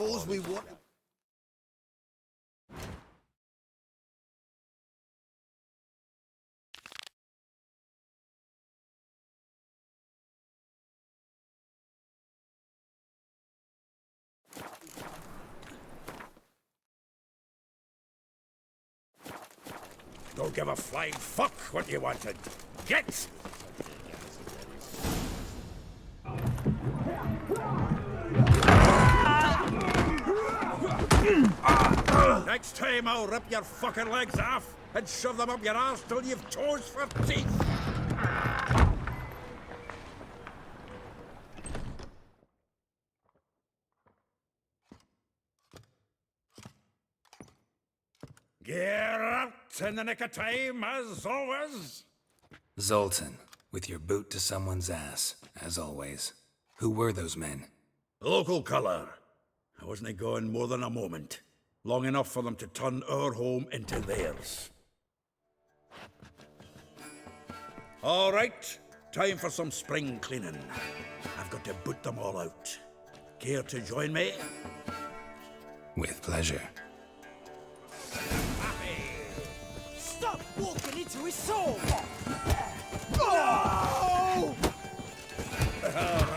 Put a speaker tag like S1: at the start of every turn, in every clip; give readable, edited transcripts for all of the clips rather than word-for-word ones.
S1: All's we want.
S2: Don't give a flying fuck what you wanted. Get! Next time I'll rip your fucking legs off and shove them up your arse till you've toes for teeth. Get out in the nick of time, as always.
S3: Zoltan, with your boot to someone's ass, as always. Who were those men?
S2: Local colour. I wasn't gone more than a moment. Long enough for them to turn our home into theirs. All right, time for some spring cleaning. I've got to boot them all out. Care to join me?
S3: With pleasure.
S1: Stop walking into his soul! No!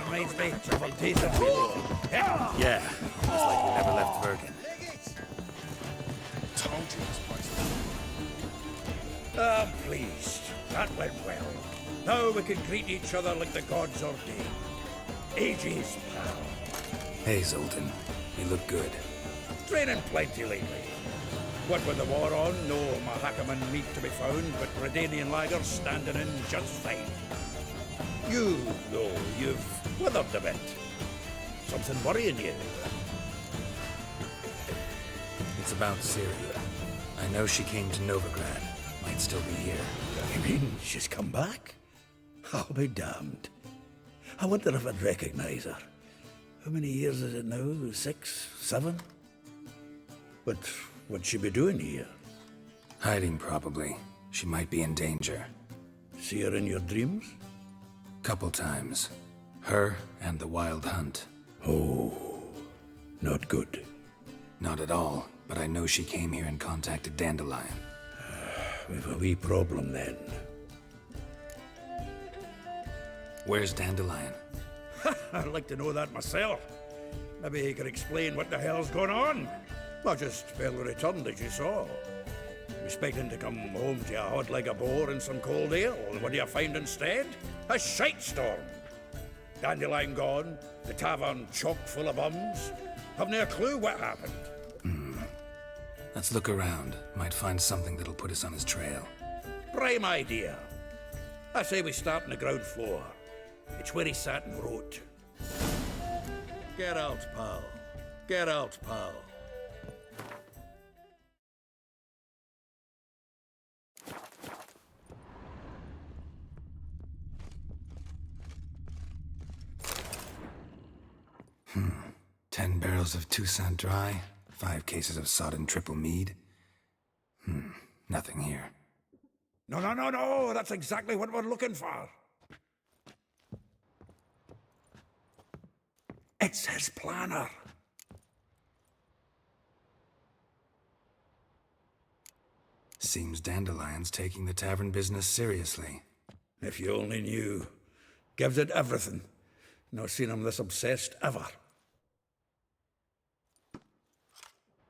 S2: Reminds me of a decent people.
S3: Yeah, it's like we never left Bergen.
S1: Told you this place.
S2: I'm pleased. That went well. Now we can greet each other like the gods ordained. Ages, pal.
S3: Hey, Zoltan. You look good.
S2: Training plenty lately. What with the war on, no Mahakaman meat to be found, but Redanian lagers standing in just fine. You, though, you've withered a bit. Something worrying you?
S3: It's about Syria. I know she came to Novigrad. Might still be here.
S2: You mean she's come back? I'll be damned. I wonder if I'd recognize her. How many years is it now? 6, 7? But what'd she be doing here?
S3: Hiding, probably. She might be in danger.
S2: See her in your dreams?
S3: Couple times. Her and the Wild Hunt.
S2: Oh, not good.
S3: Not at all, but I know she came here and contacted Dandelion.
S2: We've a wee problem then.
S3: Where's Dandelion?
S2: I'd like to know that myself. Maybe he could explain what the hell's going on. I just barely returned, as you saw. Expecting to come home to a hot like a boar and some cold ale. What do you find instead? A shite storm. Dandelion gone, the tavern chock full of bums. Haven't a clue what happened.
S3: Let's look around. Might find something that'll put us on his trail.
S2: Prime idea. I say we start on the ground floor. It's where he sat and wrote. Get out, pal. Get out, pal.
S3: Hmm. 10 barrels of Toussaint Dry, 5 cases of sodden triple mead. Nothing here.
S2: No. That's exactly what we're looking for. It's his planner.
S3: Seems Dandelion's taking the tavern business seriously.
S2: If you only knew. Gives it everything. Not seen him this obsessed ever.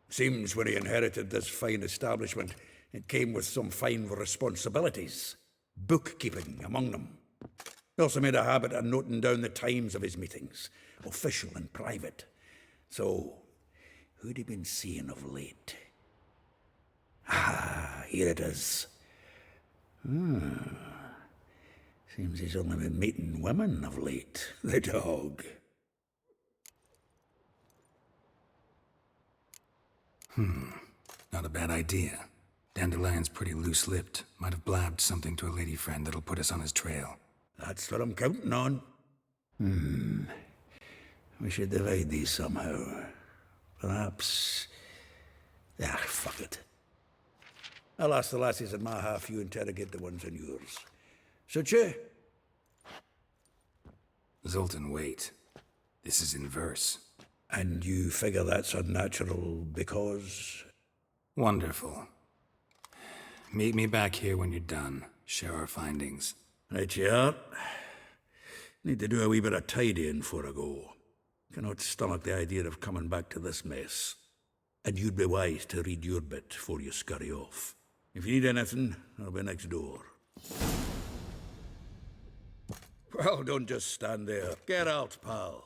S2: Seems when he inherited this fine establishment, it came with some fine responsibilities. Bookkeeping among them. He also made a habit of noting down the times of his meetings, official and private. So, who'd he been seeing of late? Ah, here it is. Seems he's only been meeting women of late, the dog.
S3: Not a bad idea. Dandelion's pretty loose-lipped. Might have blabbed something to a lady friend that'll put us on his trail.
S2: That's what I'm counting on. We should divide these somehow. Perhaps... fuck it. I'll ask the lassies in my half, you interrogate the ones in yours. Suit you?
S3: Zoltan, wait. This is in verse.
S2: And you figure that's unnatural because...
S3: Wonderful. Meet me back here when you're done. Share our findings.
S2: Right you are. Need to do a wee bit of tidying before I go. Cannot stomach the idea of coming back to this mess. And you'd be wise to read your bit before you scurry off. If you need anything, I'll be next door. Well, don't just stand there. Get out, pal.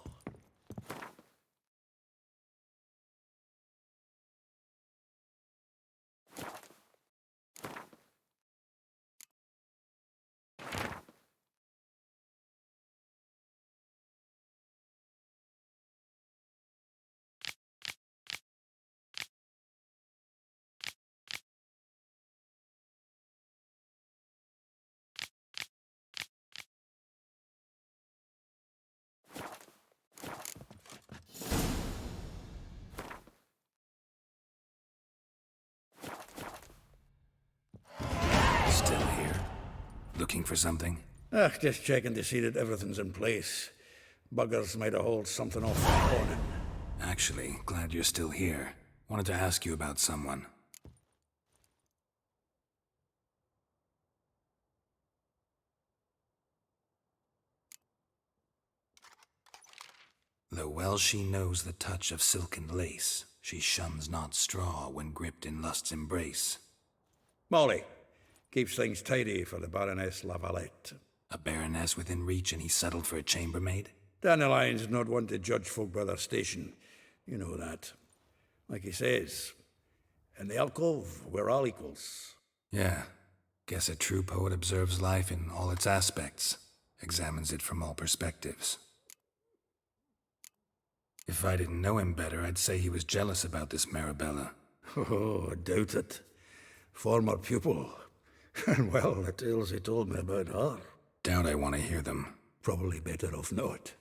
S3: Still here? Looking for something?
S2: Just checking to see that everything's in place. Buggers might have hauled something off the morning.
S3: Actually, glad you're still here. Wanted to ask you about someone. Though well she knows the touch of silken lace, she shuns not straw when gripped in lust's embrace.
S2: Molly. Keeps things tidy for the Baroness Lavalette.
S3: A baroness within reach and he settled for a chambermaid?
S2: Dandelion's not one to judge folk by their station. You know that. Like he says, in the alcove, we're all equals.
S3: Yeah. Guess a true poet observes life in all its aspects, examines it from all perspectives. If I didn't know him better, I'd say he was jealous about this Marabella.
S2: Oh, I doubt it. Former pupil. And well, the tales he told me about her.
S3: Doubt I want to hear them.
S2: Probably better off not.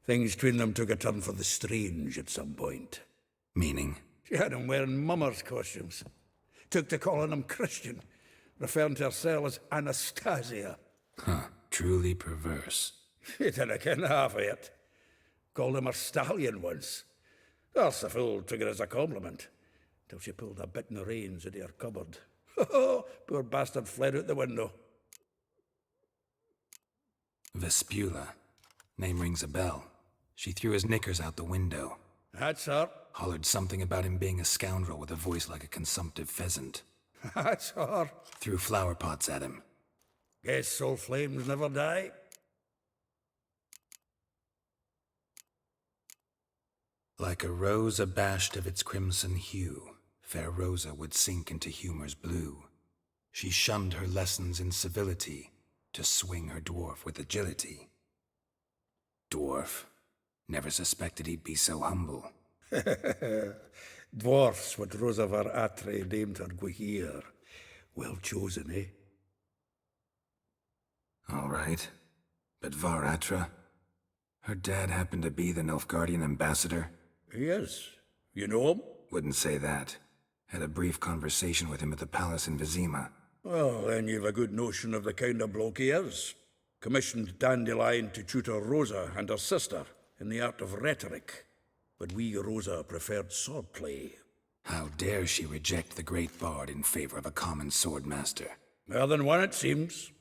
S2: Things between them took a turn for the strange at some point.
S3: Meaning?
S2: She had him wearing mummers' costumes. Took to calling him Christian, referring to herself as Anastasia.
S3: Huh, truly perverse.
S2: He didn't ken half of it. Called him a stallion once. That's the fool took it as a compliment, till she pulled a bit in the reins out of her cupboard. Poor bastard fled out the window.
S3: Vespula. Name rings a bell. She threw his knickers out the window.
S2: That's her.
S3: Hollered something about him being a scoundrel with a voice like a consumptive pheasant.
S2: That's her.
S3: Threw flower pots at him.
S2: Guess soul flames never die.
S3: Like a rose abashed of its crimson hue, fair Rosa would sink into humor's blue. She shunned her lessons in civility, to swing her dwarf with agility. Dwarf. Never suspected he'd be so humble.
S2: Dwarfs what Rosa var Atre named her Guihir. Well chosen, eh?
S3: All right. But Varatra? Her dad happened to be the Nilfgaardian ambassador?
S2: He is. You know him?
S3: Wouldn't say that. Had a brief conversation with him at the palace in Vizima.
S2: Well, then you've a good notion of the kind of bloke he is. Commissioned Dandelion to tutor Rosa and her sister in the art of rhetoric. But we, Rosa, preferred swordplay.
S3: How dare she reject the great bard in favor of a common swordmaster?
S2: More than one, it seems.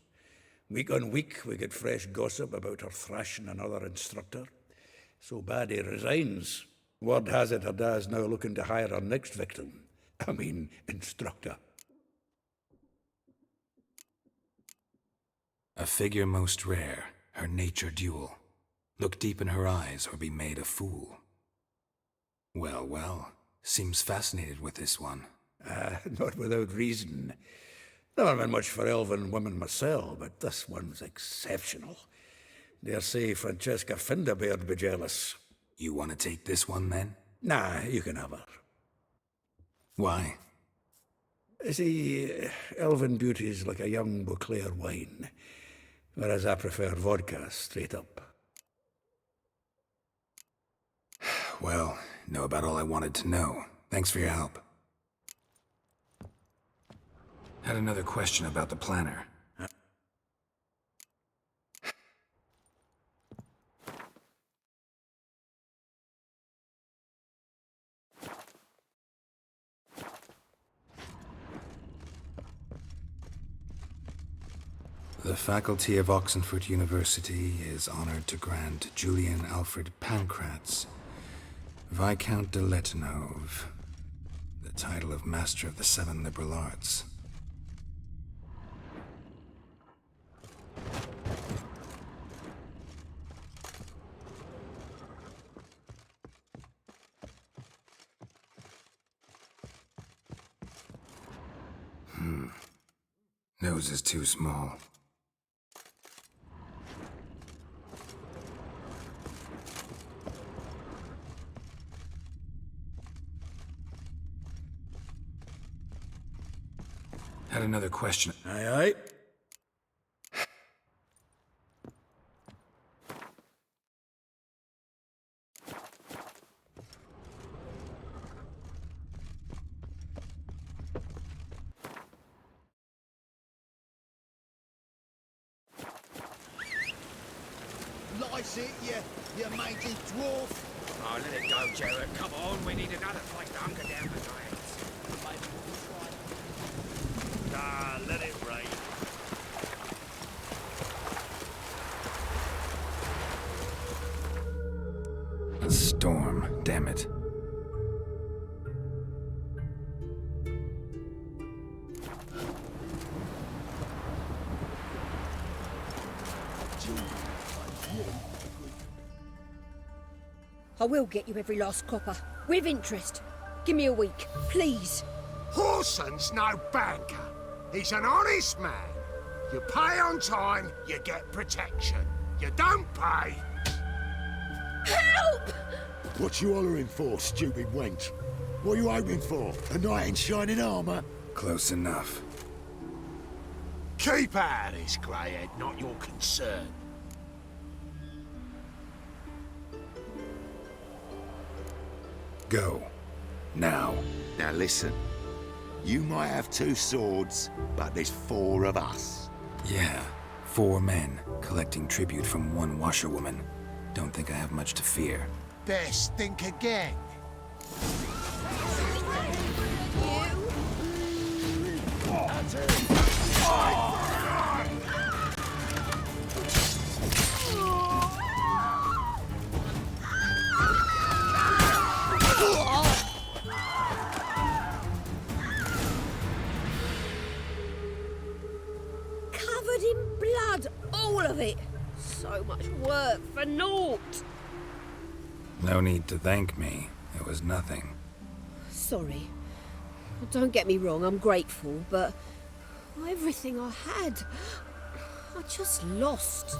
S2: Week on week, we get fresh gossip about her thrashing another instructor. So bad he resigns. Word has it her dad's now looking to hire her next victim. I mean, instructor.
S3: A figure most rare, her nature dual. Look deep in her eyes or be made a fool. Well, well, seems fascinated with this one.
S2: Not without reason. Never been much for elven women myself, but this one's exceptional. Dare say Francesca Finderbeard be jealous.
S3: You want to take this one, then?
S2: Nah, you can have her.
S3: Why?
S2: See, elven beauty's like a young Beauclair wine, whereas I prefer vodka straight up.
S3: Well, know about all I wanted to know. Thanks for your help. Had another question about the planner. The faculty of Oxenford University is honored to grant Julian Alfred Pancratz, Viscount de Letonov, the title of Master of the Seven Liberal Arts. Nose is too small. Had another question.
S2: Aye, aye.
S1: Lice it, you mangy dwarf.
S4: Oh, let it go, Jared. Come on, we need another place to hunker down the night.
S1: Ah, let it rain.
S3: A storm, damn it.
S5: I will get you every last copper, with interest. Give me a week, please.
S6: Horson's no banker. He's an honest man. You pay on time, you get protection. You don't pay.
S5: Help!
S7: What you hollering for, stupid wench? What are you hoping for? A knight in shining armour?
S3: Close enough.
S6: Keep out of this, greyhead, not your concern.
S3: Go. Now.
S7: Now listen. You might have two swords, but there's four of us.
S3: Yeah, 4 men collecting tribute from one washerwoman. Don't think I have much to fear.
S6: Best think again.
S5: Covered in blood, all of it. So much work for naught.
S3: No need to thank me. It was nothing.
S5: Sorry. Don't get me wrong, I'm grateful, but everything I had, I just lost.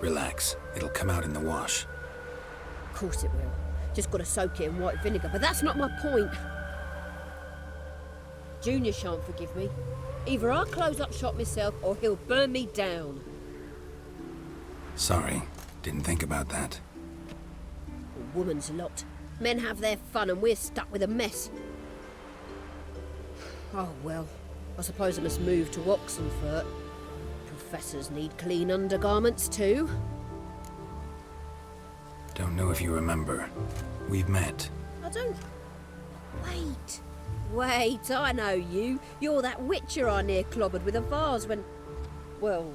S3: Relax. It'll come out in the wash.
S5: Of course it will. Just gotta soak it in white vinegar, but that's not my point. Junior shan't forgive me. Either I'll close up shop myself or he'll burn me down.
S3: Sorry. Didn't think about that.
S5: A woman's lot. Men have their fun and we're stuck with a mess. Oh well, I suppose I must move to Oxenfurt. Professors need clean undergarments too.
S3: Don't know if you remember. We've met.
S5: I don't... Wait, I know you. You're that witcher I near clobbered with a vase when... Well...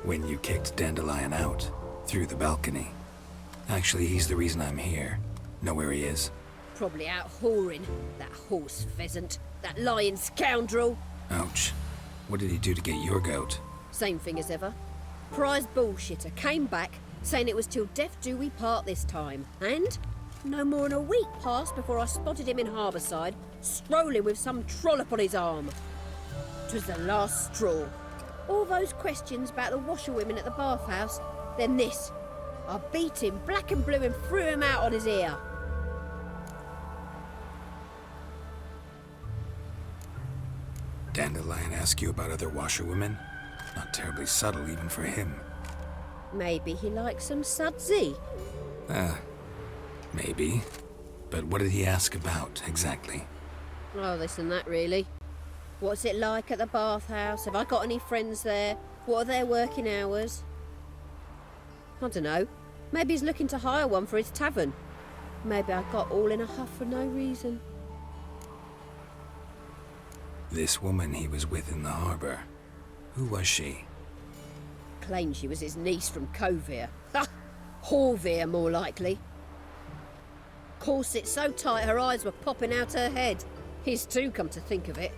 S3: When you kicked Dandelion out. Through the balcony. Actually, he's the reason I'm here. Know where he is?
S5: Probably out whoring. That horse pheasant. That lying scoundrel.
S3: Ouch. What did he do to get your goat?
S5: Same thing as ever. Prize bullshitter came back, saying it was till death do we part this time. And no more than a week passed before I spotted him in Harbourside, strolling with some trollop on his arm. 'Twas the last straw. All those questions about the washerwomen at the bathhouse, then this. I beat him black and blue and threw him out on his ear.
S3: Dandelion ask you about other washerwomen? Not terribly subtle even for him.
S5: Maybe he likes some sudsy.
S3: Maybe. But what did he ask about, exactly?
S5: Oh, this and that, really. What's it like at the bathhouse? Have I got any friends there? What are their working hours? I don't know. Maybe he's looking to hire one for his tavern. Maybe I got all in a huff for no reason.
S3: This woman he was with in the harbor. Who was she?
S5: Claimed she was his niece from Kovir. Ha! Horvir, more likely. Corset so tight her eyes were popping out her head. His too, come to think of it.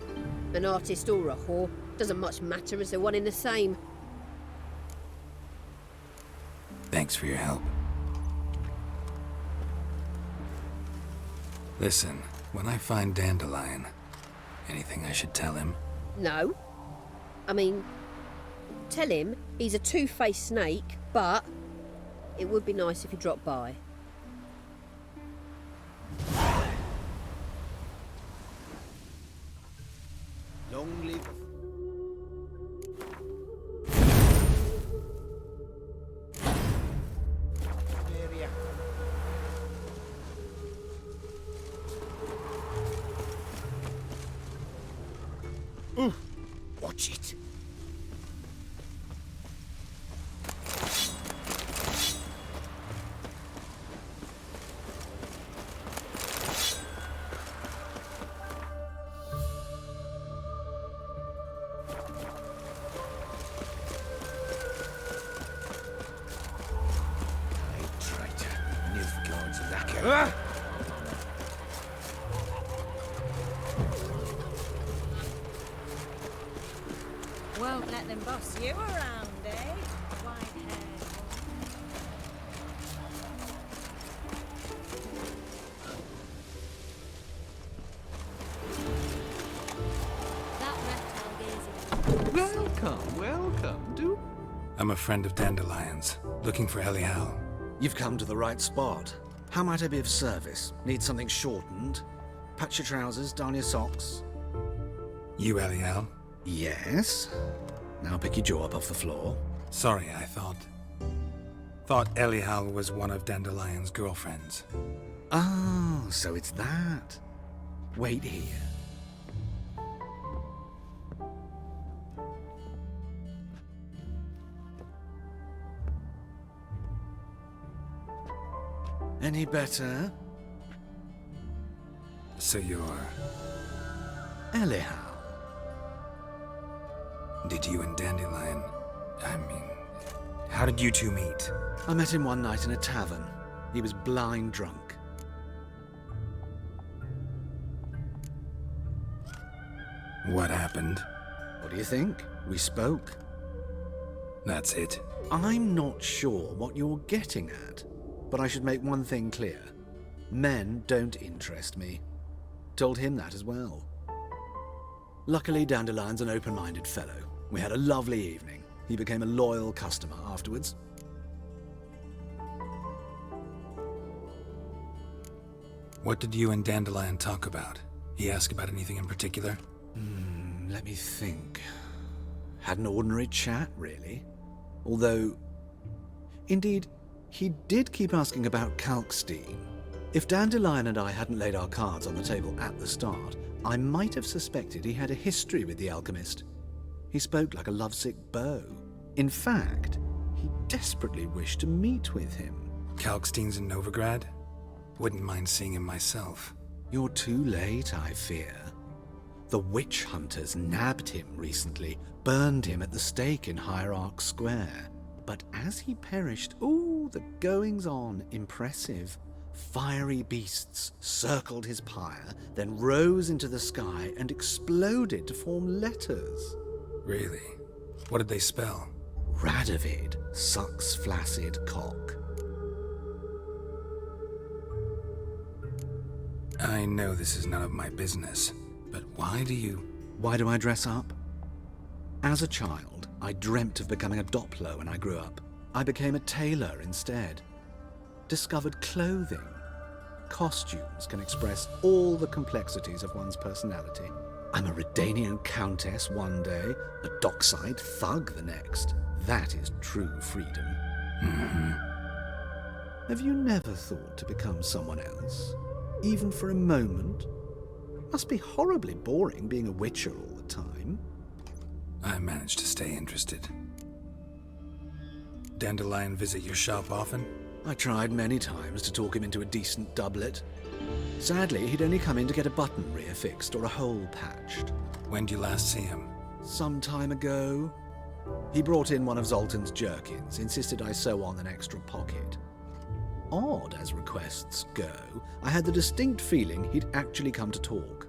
S5: An artist or a whore, doesn't much matter as they're one in the same.
S3: Thanks for your help. Listen, when I find Dandelion, anything I should tell him?
S5: No. I mean, tell him he's a two-faced snake, but it would be nice if he dropped by.
S4: Long live. Area. Watch it.
S8: Won't let them boss you around, eh? White-haired.
S5: That reptile
S9: Welcome, welcome.
S3: I'm a friend of Dandelion's, looking for Elial.
S10: You've come to the right spot. How might I be of service? Need something shortened? Patch your trousers, darn your socks.
S3: You Elial?
S10: Yes. Now pick your jaw up off the floor.
S3: Sorry, I thought Elial was one of Dandelion's girlfriends.
S10: Oh, so it's that. Wait here. Any better?
S3: So you're...
S10: Elial.
S3: Did you and Dandelion... how did you two meet?
S10: I met him one night in a tavern. He was blind drunk.
S3: What happened?
S10: What do you think? We spoke.
S3: That's it.
S10: I'm not sure what you're getting at, but I should make one thing clear. Men don't interest me. Told him that as well. Luckily, Dandelion's an open-minded fellow. We had a lovely evening. He became a loyal customer afterwards.
S3: What did you and Dandelion talk about? He asked about anything in particular?
S10: Let me think. Had an ordinary chat, really. Although, indeed, he did keep asking about Kalkstein. If Dandelion and I hadn't laid our cards on the table at the start, I might have suspected he had a history with the alchemist. He spoke like a lovesick beau. In fact, he desperately wished to meet with him.
S3: Kalkstein's in Novigrad? Wouldn't mind seeing him myself.
S10: You're too late, I fear. The witch hunters nabbed him recently, burned him at the stake in Hierarch Square. But as he perished, the goings-on impressive. Fiery beasts circled his pyre, then rose into the sky and exploded to form letters.
S3: Really? What did they spell?
S10: Radovid sucks flaccid cock.
S3: I know this is none of my business, but why do
S10: I dress up? As a child, I dreamt of becoming a Doppler when I grew up. I became a tailor instead. Discovered clothing. Costumes can express all the complexities of one's personality. I'm a Redanian countess one day, a dockside thug the next. That is true freedom. Have you never thought to become someone else? Even for a moment? Must be horribly boring being a witcher all the time.
S3: I managed to stay interested. Dandelion visit your shop often?
S10: I tried many times to talk him into a decent doublet. Sadly, he'd only come in to get a button reaffixed or a hole patched.
S3: When did you last see him?
S10: Some time ago. He brought in one of Zoltan's jerkins, insisted I sew on an extra pocket. Odd as requests go, I had the distinct feeling he'd actually come to talk.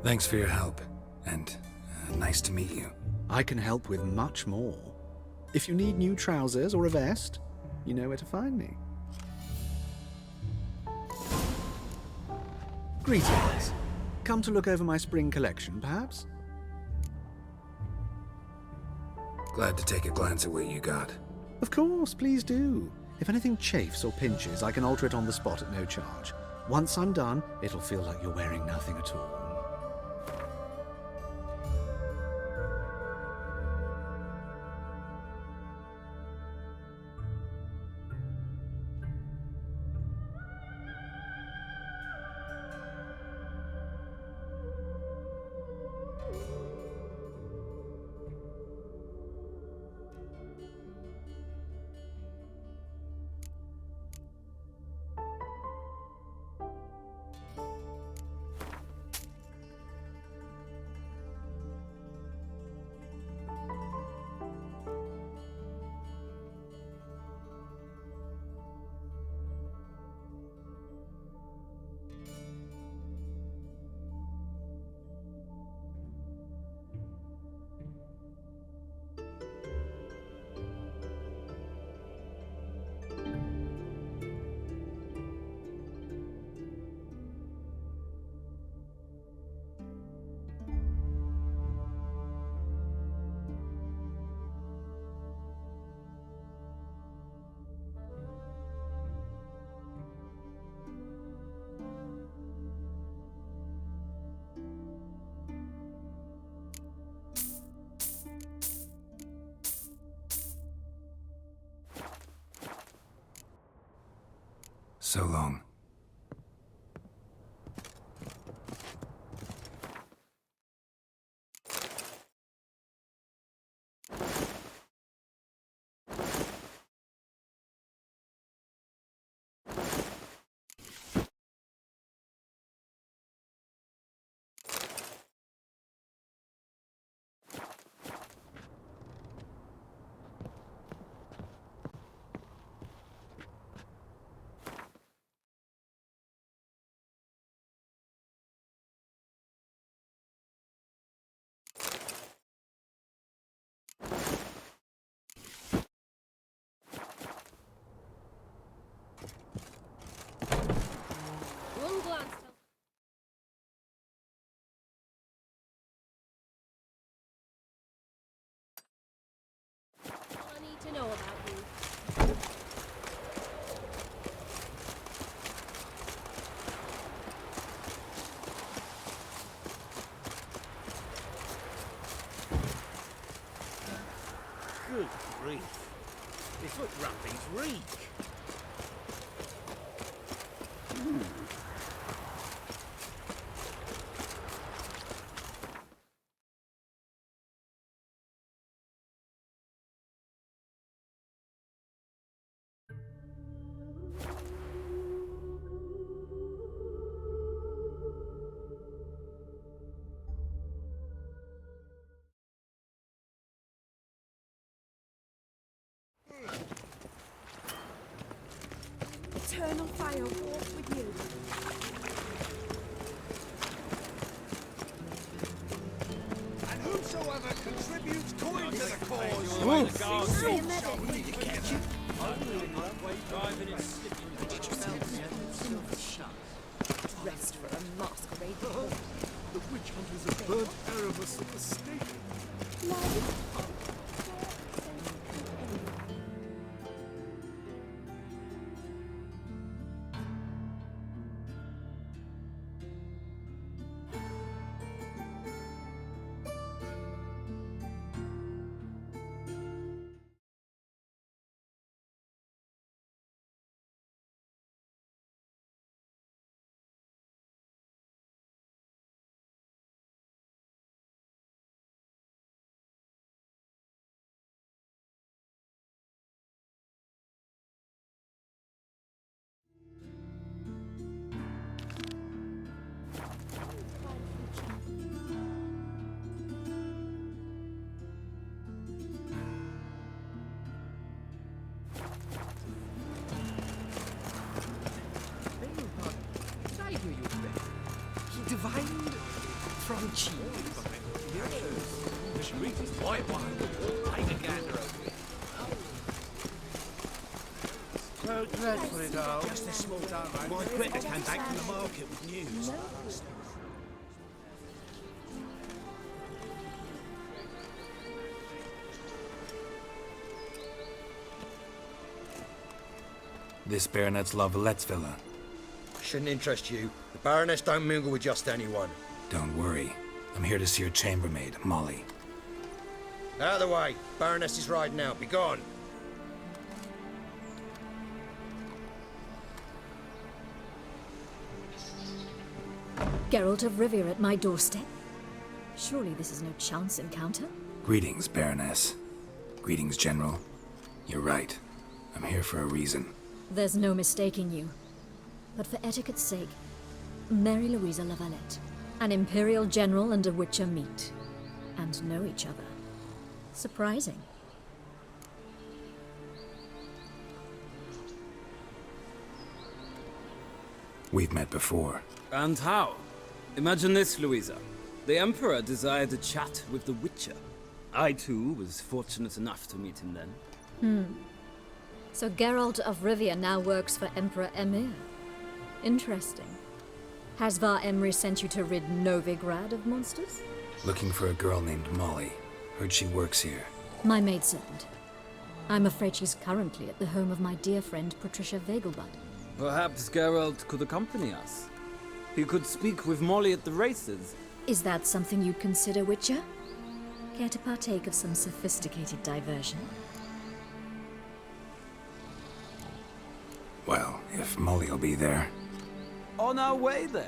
S3: Thanks for your help, and nice to meet you.
S10: I can help with much more. If you need new trousers or a vest, you know where to find me. Greetings. Come to look over my spring collection, perhaps?
S3: Glad to take a glance at what you got.
S10: Of course, please do. If anything chafes or pinches, I can alter it on the spot at no charge. Once I'm done, it'll feel like you're wearing nothing at all.
S3: So long.
S5: One glance. All I need to know about you.
S4: Good grief. They foot wrappings reek.
S8: Eternal fire walk with you.
S6: And whosoever contributes coin to the cause.
S8: Rest for a masquerade ball.
S7: The witch hunters have burnt Erebus at the stake.
S4: witchy. This reads white one. Take a gander over it.
S6: So dreadful it all.
S4: Just a small download. My critter came back from the market with news.
S3: This Baronet's La Vallette's villa.
S11: Shouldn't interest you. The Baroness don't mingle with just anyone.
S3: Don't worry. I'm here to see her chambermaid, Molly.
S11: Out of the way. Baroness is riding out. Be gone.
S12: Geralt of Rivia at my doorstep? Surely this is no chance encounter?
S3: Greetings, Baroness. Greetings, General. You're right. I'm here for a reason.
S12: There's no mistaking you. But for etiquette's sake, Mary Louisa La Valette. An Imperial General and a Witcher meet. And know each other. Surprising.
S3: We've met before.
S13: And how? Imagine this, Louisa. The Emperor desired a chat with the Witcher. I, too, was fortunate enough to meet him then.
S12: So Geralt of Rivia now works for Emperor Emir. Interesting. Has Var Emry sent you to rid Novigrad of monsters?
S3: Looking for a girl named Molly. Heard she works here.
S12: My maidservant. I'm afraid she's currently at the home of my dear friend Patricia Vegelbud.
S13: Perhaps Geralt could accompany us. He could speak with Molly at the races.
S12: Is that something you'd consider, Witcher? Care to partake of some sophisticated diversion?
S3: Well, if Molly'll be there.
S13: On our way, then.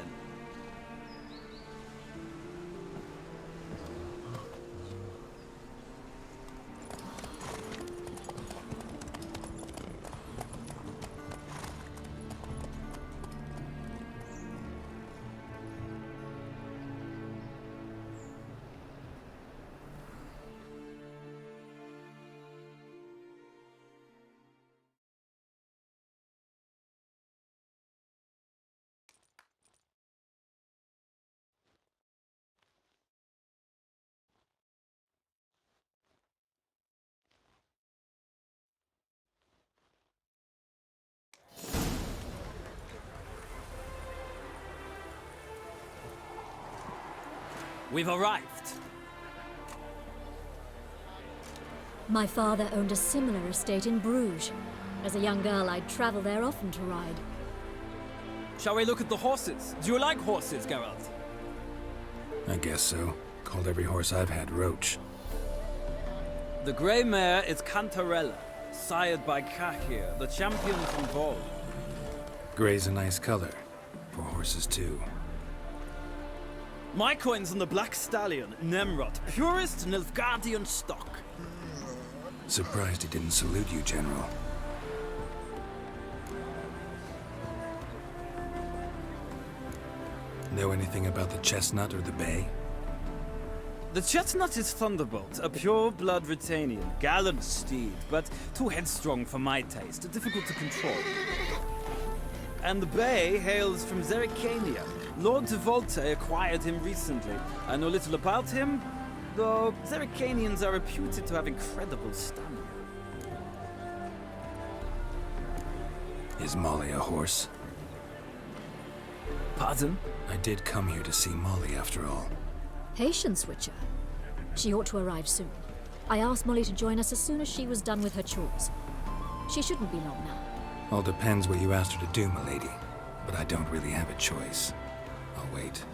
S13: We've arrived.
S12: My father owned a similar estate in Bruges. As a young girl, I'd travel there often to ride.
S13: Shall we look at the horses? Do you like horses, Geralt?
S3: I guess so. Called every horse I've had Roach.
S13: The grey mare is Cantarella, sired by Kahir, the champion from Vol.
S3: Gray's a nice color. For horses, too.
S13: My coin's on the Black Stallion, Nemrod, purest Nilfgaardian stock.
S3: Surprised he didn't salute you, General. Know anything about the chestnut or the bay?
S13: The chestnut is Thunderbolt, a pure-blood Retanian, gallant steed, but too headstrong for my taste, difficult to control. And the bay hails from Zerrikania. Lord de Volte acquired him recently. I know little about him, though Zerrikanians are reputed to have incredible stamina.
S3: Is Molly a horse?
S13: Pardon?
S3: I did come here to see Molly, after all.
S12: Patience, Witcher. She ought to arrive soon. I asked Molly to join us as soon as she was done with her chores. She shouldn't be long now.
S3: All depends what you asked her to do, milady. But I don't really have a choice. I'll wait.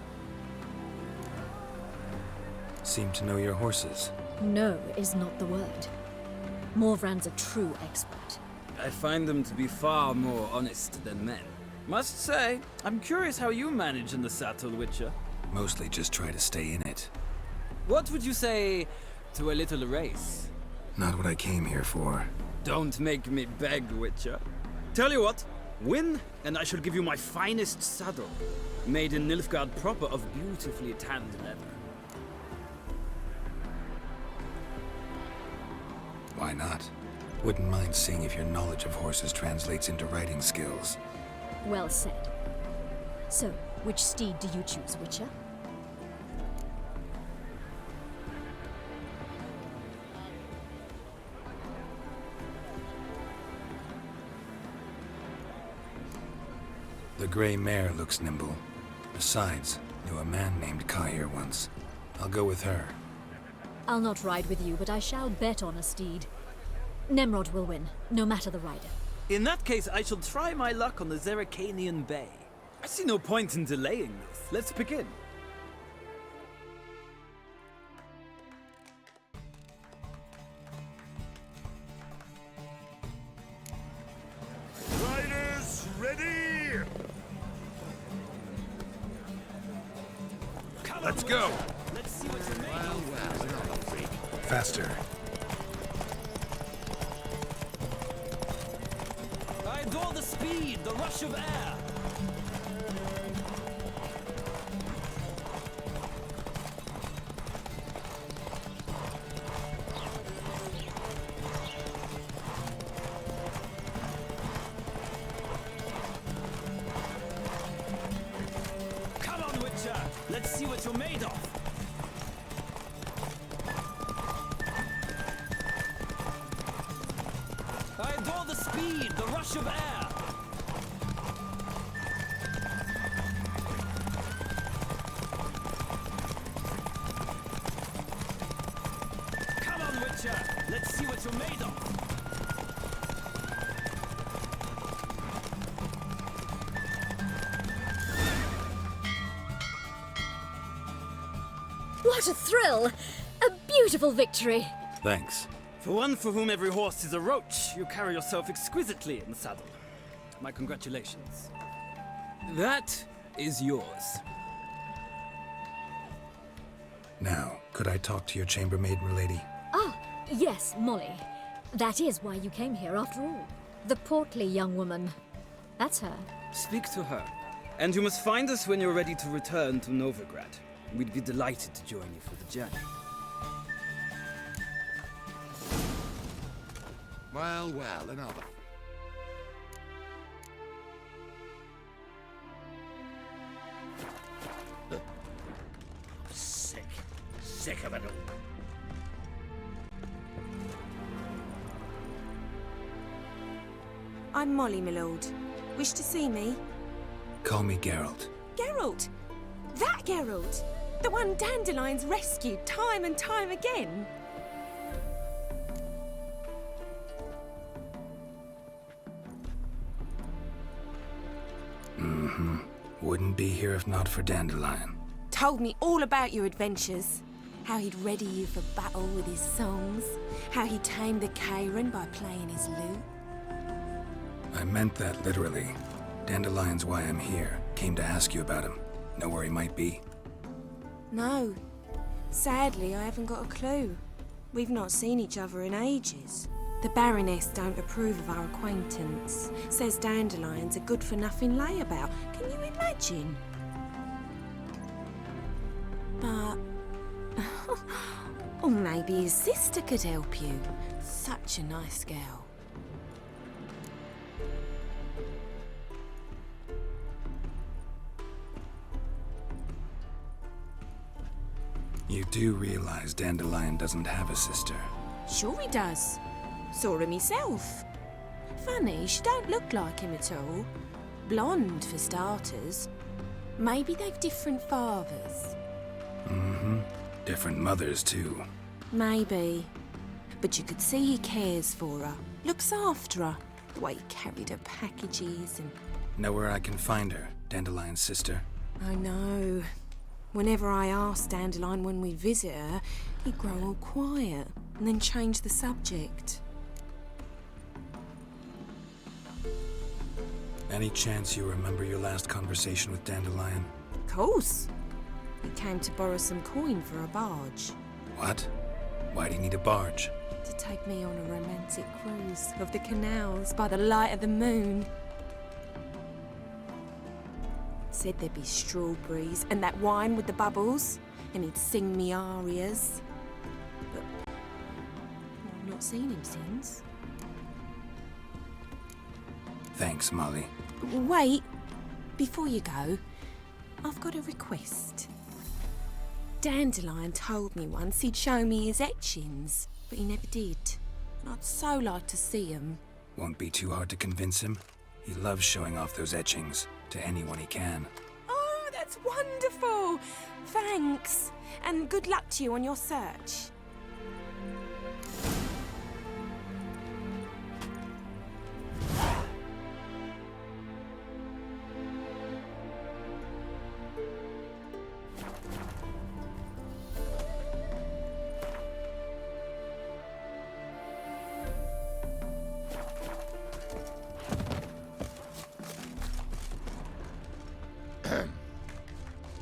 S3: Seem to know your horses.
S12: No is not the word. Morvran's a true expert.
S13: I find them to be far more honest than men. Must say, I'm curious how you manage in the saddle, Witcher.
S3: Mostly just try to stay in it.
S13: What would you say to a little race?
S3: Not what I came here for.
S13: Don't make me beg, Witcher. Tell you what, win, and I shall give you my finest saddle, made in Nilfgaard proper of beautifully tanned leather.
S3: Why not? Wouldn't mind seeing if your knowledge of horses translates into riding skills.
S12: Well said. So, which steed do you choose, Witcher?
S3: The grey mare looks nimble. Besides, knew a man named Kai here once. I'll go with her.
S12: I'll not ride with you, but I shall bet on a steed. Nemrod will win, no matter the rider.
S13: In that case, I shall try my luck on the Zeracanian Bay. I see no point in delaying this. Let's begin.
S6: Riders, ready?
S2: Let's go.
S13: Let's see what you made.
S3: Faster.
S13: I adore the speed, the rush of air. Come on, Witcher. Let's see what you're made of. I adore the speed, the rush of air. Come on, Witcher. Let's see what you're made of.
S12: What a thrill! A beautiful victory!
S3: Thanks.
S13: For one for whom every horse is a roach, you carry yourself exquisitely in the saddle. My congratulations. That is yours.
S3: Now, could I talk to your chambermaid, milady?
S12: Ah, yes, Molly. That is why you came here after all. The portly young woman. That's her.
S13: Speak to her. And you must find us when you're ready to return to Novigrad. We'd be delighted to join you for the journey.
S7: Well, another.
S2: Sick of it all.
S14: I'm Molly, my lord. Wish to see me?
S3: Call me Geralt.
S14: Geralt! That Geralt! The one Dandelion's rescued time and time again!
S3: Mm-hmm. Wouldn't be here if not for Dandelion.
S14: Told me all about your adventures. How he'd ready you for battle with his songs. How he tamed the Kairan by playing his lute.
S3: I meant that literally. Dandelion's why I'm here. Came to ask you about him. Know where he might be?
S14: No. Sadly, I haven't got a clue. We've not seen each other in ages. The Baroness don't approve of our acquaintance. Says Dandelion's a good-for-nothing layabout. Can you imagine? But... or maybe his sister could help you. Such a nice girl.
S3: You do realize Dandelion doesn't have a sister.
S14: Sure he does. Saw him himself. Funny, she don't look like him at all. Blonde, for starters. Maybe they've different fathers.
S3: Mm-hmm. Different mothers, too.
S14: Maybe. But you could see he cares for her. Looks after her. The way he carried her packages and...
S3: Know where I can find her, Dandelion's sister?
S14: I know. Whenever I asked Dandelion when we'd visit her, he'd grow all quiet and then change the subject.
S3: Any chance you remember your last conversation with Dandelion?
S14: Of course. He came to borrow some coin for a barge.
S3: What? Why do you need a barge?
S14: To take me on a romantic cruise of the canals by the light of the moon. Said there'd be strawberries and that wine with the bubbles, and he'd sing me arias. But I've not seen him since.
S3: Thanks, Molly.
S14: Wait, before you go, I've got a request. Dandelion told me once he'd show me his etchings, but he never did. And I'd so like to see them.
S3: Won't be too hard to convince him. He loves showing off those etchings. to anyone he can.
S14: Oh, that's wonderful! Thanks. And good luck to you on your search.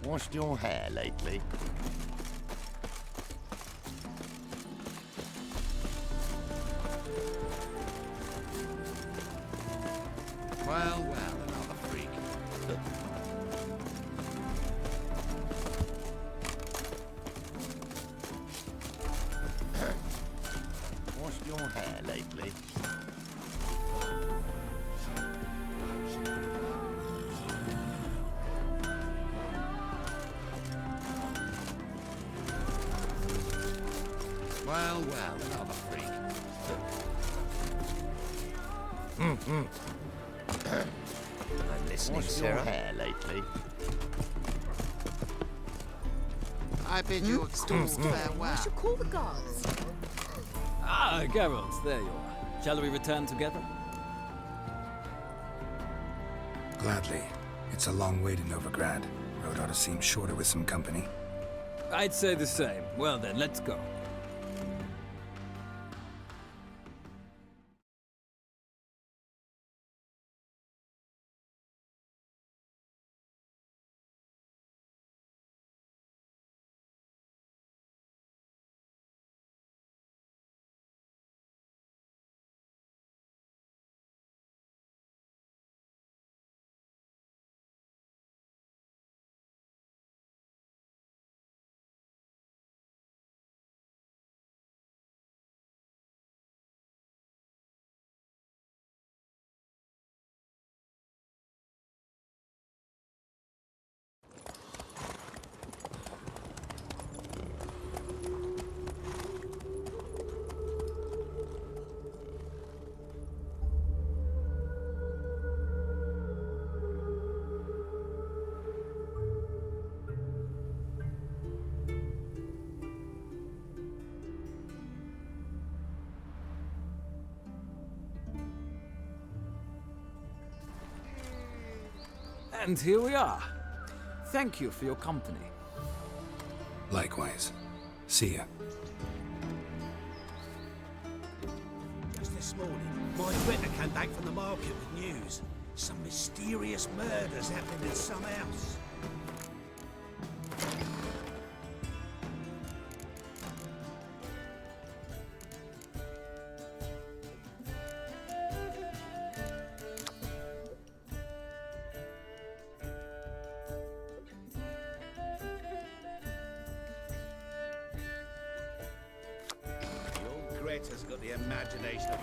S6: Washed your hair lately? Well, another freak. Washed your hair lately? Well, another freak. I'm listening, Sarah. Your hair lately? I bid you a cool farewell.
S5: I should call the guards.
S13: Ah, Geralt, there you are. Shall we return together?
S3: Gladly. It's a long way to Novigrad. Road ought to seem shorter with some company.
S13: I'd say the same. Well then, let's go. And here we are. Thank you for your company.
S3: Likewise. See ya.
S1: Just this morning, my Twitter came back from the market with news. Some mysterious murders happened in some house.
S4: Has got the imagination of...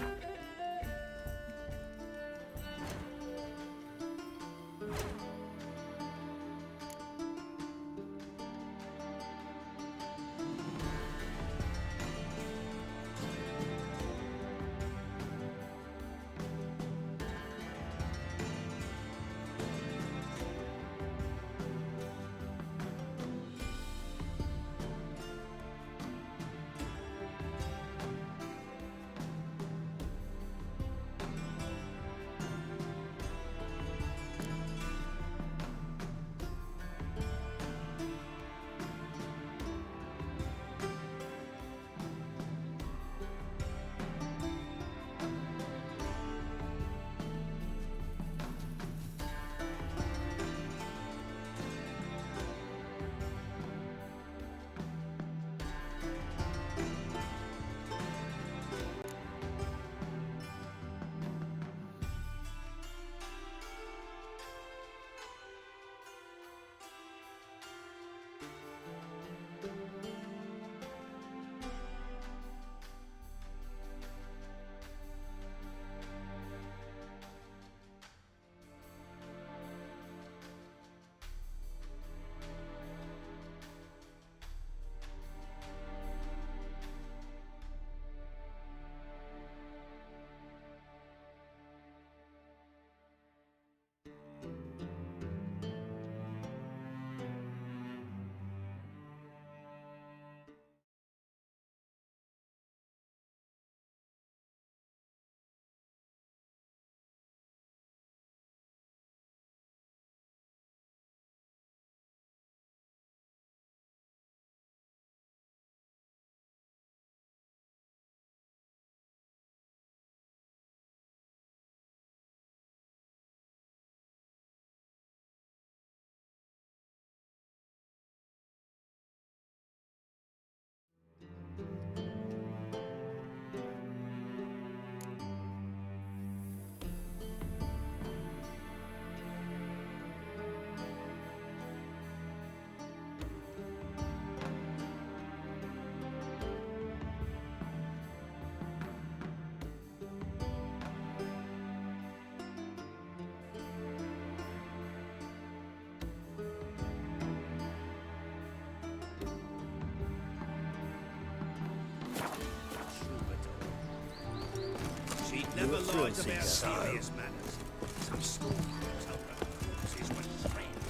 S1: never
S13: You're a thrill
S1: lies about
S13: seeker.
S1: serious matters. Some schoolgirls over horses with friends.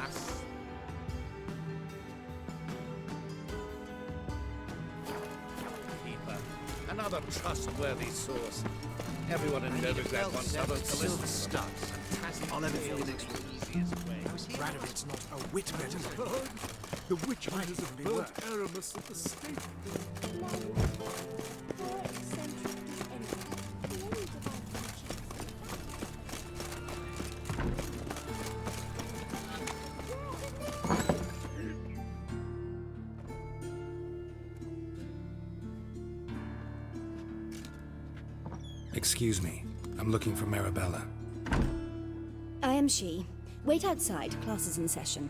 S1: Us. Keeper, another trustworthy source. Everyone in Novigrad wants others to listen to them.
S4: I'll have it for you next week.
S6: Radovid's not a whit better than the witch hunters have burnt Aramis at the stake.
S3: Excuse me. I'm looking for Marabella.
S15: I am she. Wait outside. Class is in session.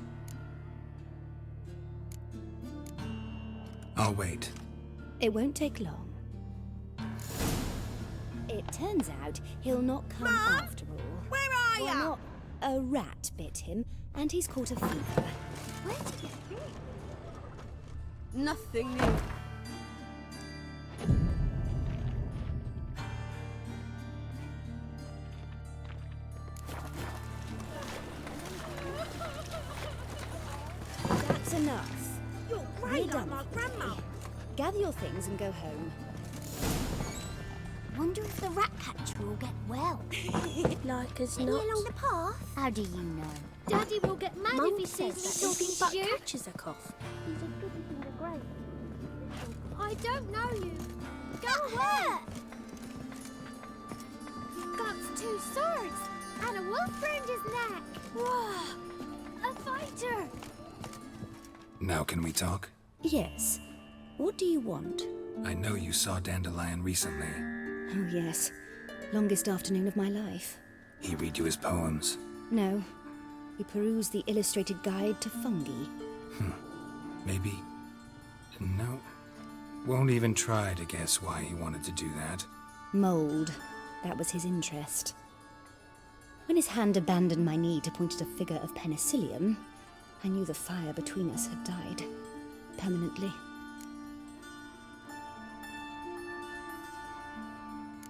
S3: I'll wait.
S15: It won't take long. It turns out he'll not come after all.
S8: Where are
S15: Why
S8: ya?
S15: not? A rat bit him, and he's caught a fever.
S8: Where did you think?
S5: Nothing new.
S15: That's enough.
S8: You're
S15: We're
S8: great
S15: done
S8: like my
S15: for the day.
S8: grandma.
S15: Gather your things and go home.
S16: Wonder if the rat catcher will get well.
S14: Like as
S16: Any
S14: not.
S16: along the path? How do you know?
S12: Daddy will get mad
S14: Mum
S12: if he
S14: says
S12: sees
S14: that
S12: me
S14: talking
S12: talking
S14: butt
S12: to you.
S14: catches a cough.
S16: He's a goody from the grave.
S12: I don't know you.
S16: Go where?
S12: Got 2 swords and a wolf round his neck. Whoa, a fighter.
S3: Now can we talk?
S15: Yes. What do you want?
S3: I know you saw Dandelion recently.
S15: Oh, yes. Longest afternoon of my life.
S3: He read you his poems.
S15: No. We perused the illustrated guide to fungi.
S3: Maybe. No. Won't even try to guess why he wanted to do that.
S15: Mold. That was his interest. When his hand abandoned my knee to point at a figure of penicillium, I knew the fire between us had died. Permanently.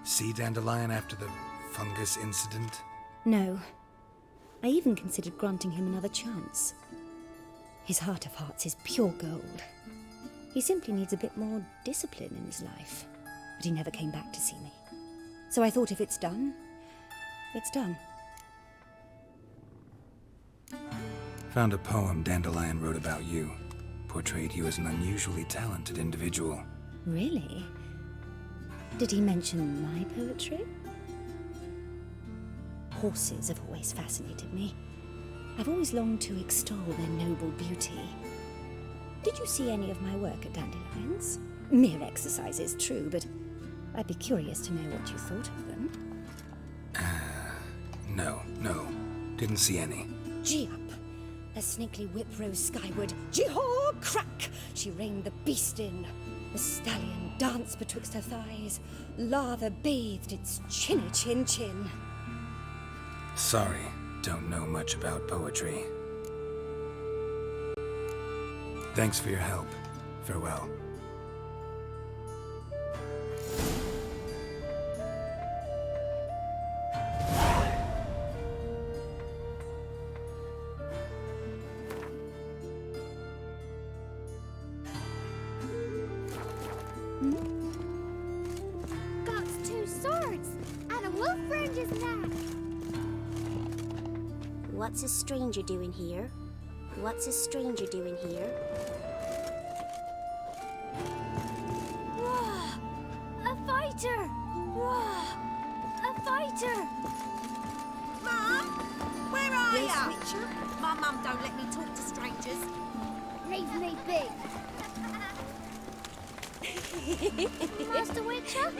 S3: See Dandelion after the fungus incident?
S15: No. I even considered granting him another chance. His heart of hearts is pure gold. He simply needs a bit more discipline in his life. But he never came back to see me. So I thought if it's done, it's done.
S3: Found a poem Dandelion wrote about you. Portrayed you as an unusually talented individual.
S15: Really? Did he mention my poetry? Horses have always fascinated me. I've always longed to extol their noble beauty. Did you see any of my work at Dandelions? Mere exercises, true, but I'd be curious to know what you thought of them.
S3: No. Didn't see any.
S15: Gee up! A snakely whip rose skyward. Gee-haw! Crack! She reined the beast in. The stallion danced betwixt her thighs. Lather bathed its chinny chin.
S3: Sorry, don't know much about poetry. Thanks for your help. Farewell.
S12: Got 2 swords and a wolf round his neck.
S16: What's a stranger doing here? What's a stranger doing here?
S12: Whoa, a fighter. Whoa, a fighter.
S8: Mum, where are
S5: Yes,
S8: ya?
S5: Witcher?
S8: My mum don't let me talk to strangers.
S12: Leave me be. Master Witcher?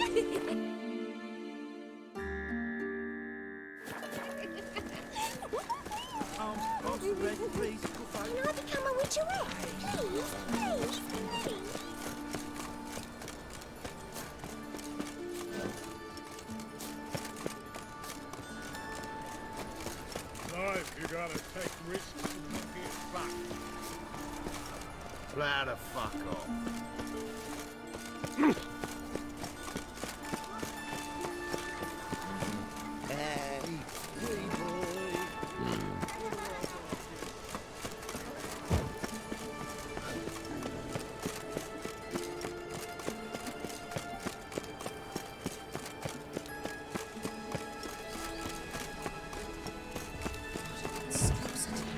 S16: Can I become a witcherette? Please.
S6: Life, you gotta take risks and not get fucked.
S1: Plow the fuck off.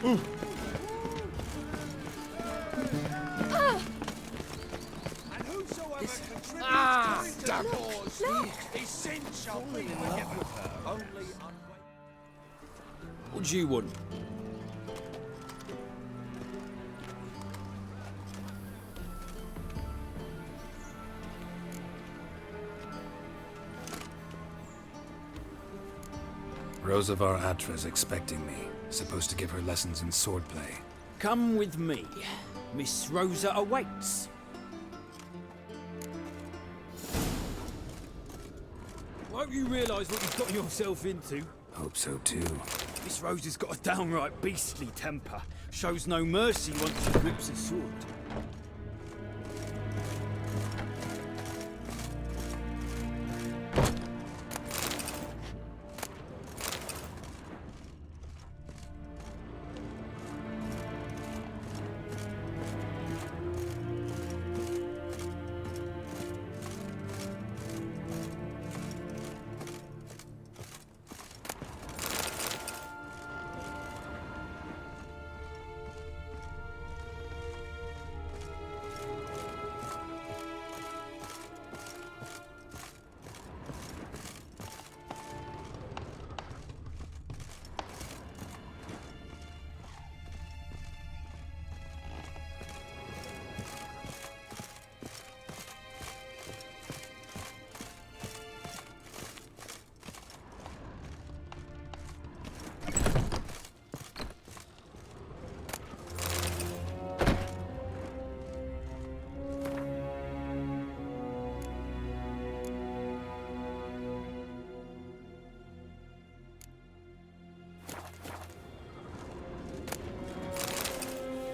S1: And whosoever contributes
S6: Ah,
S1: to
S6: damn
S1: the
S6: it.
S1: cause, his sin shall be forgiven. Only
S13: What do you want?
S3: Rosavar Atra's expecting me. Supposed to give her lessons in swordplay.
S13: Come with me. Miss Rosa awaits. Won't you realise what you've got yourself into?
S3: Hope so too.
S13: Miss Rosa's got a downright beastly temper. Shows no mercy once she grips a sword.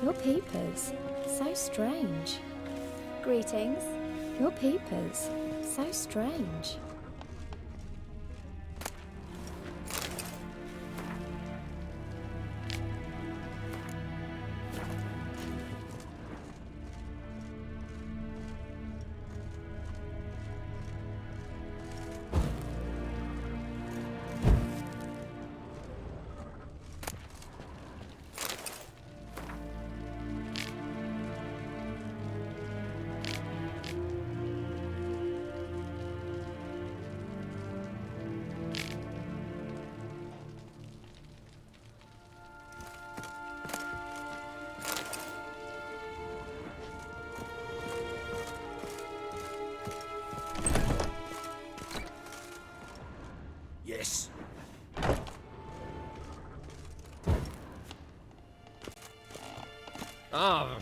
S12: Your peepers. So strange.
S15: Greetings.
S12: Your peepers. So strange.
S1: Yes.
S11: Ah.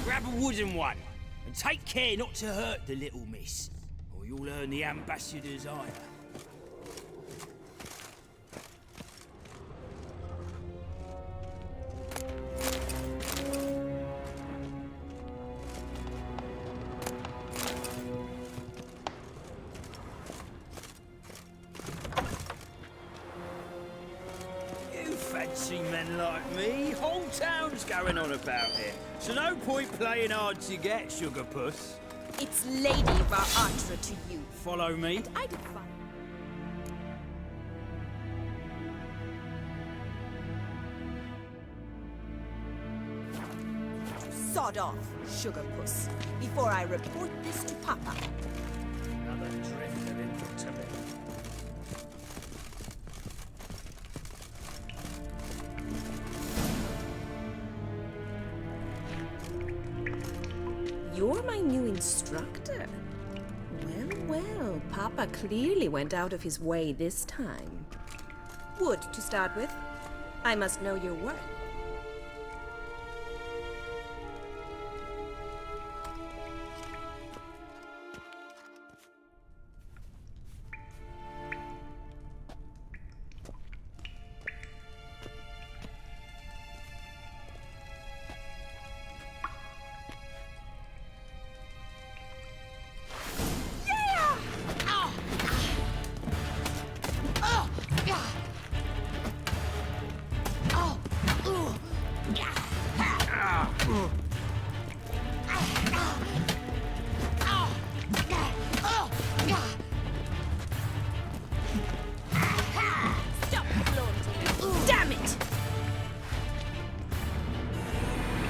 S4: Grab a wooden one, and take care not to hurt the little miss, or you'll earn the ambassador's ire. You fancy men like me? Whole town's going on about it. So no point playing hard to get, sugar puss.
S8: It's Lady Varatra to you.
S4: Follow me.
S8: And I defy. Sod off, sugar puss, before I report this to Papa.
S1: Another drifter into me.
S14: You're my new instructor. Well, well, Papa clearly went out of his way this time. Wood, to start with. I must know your worth.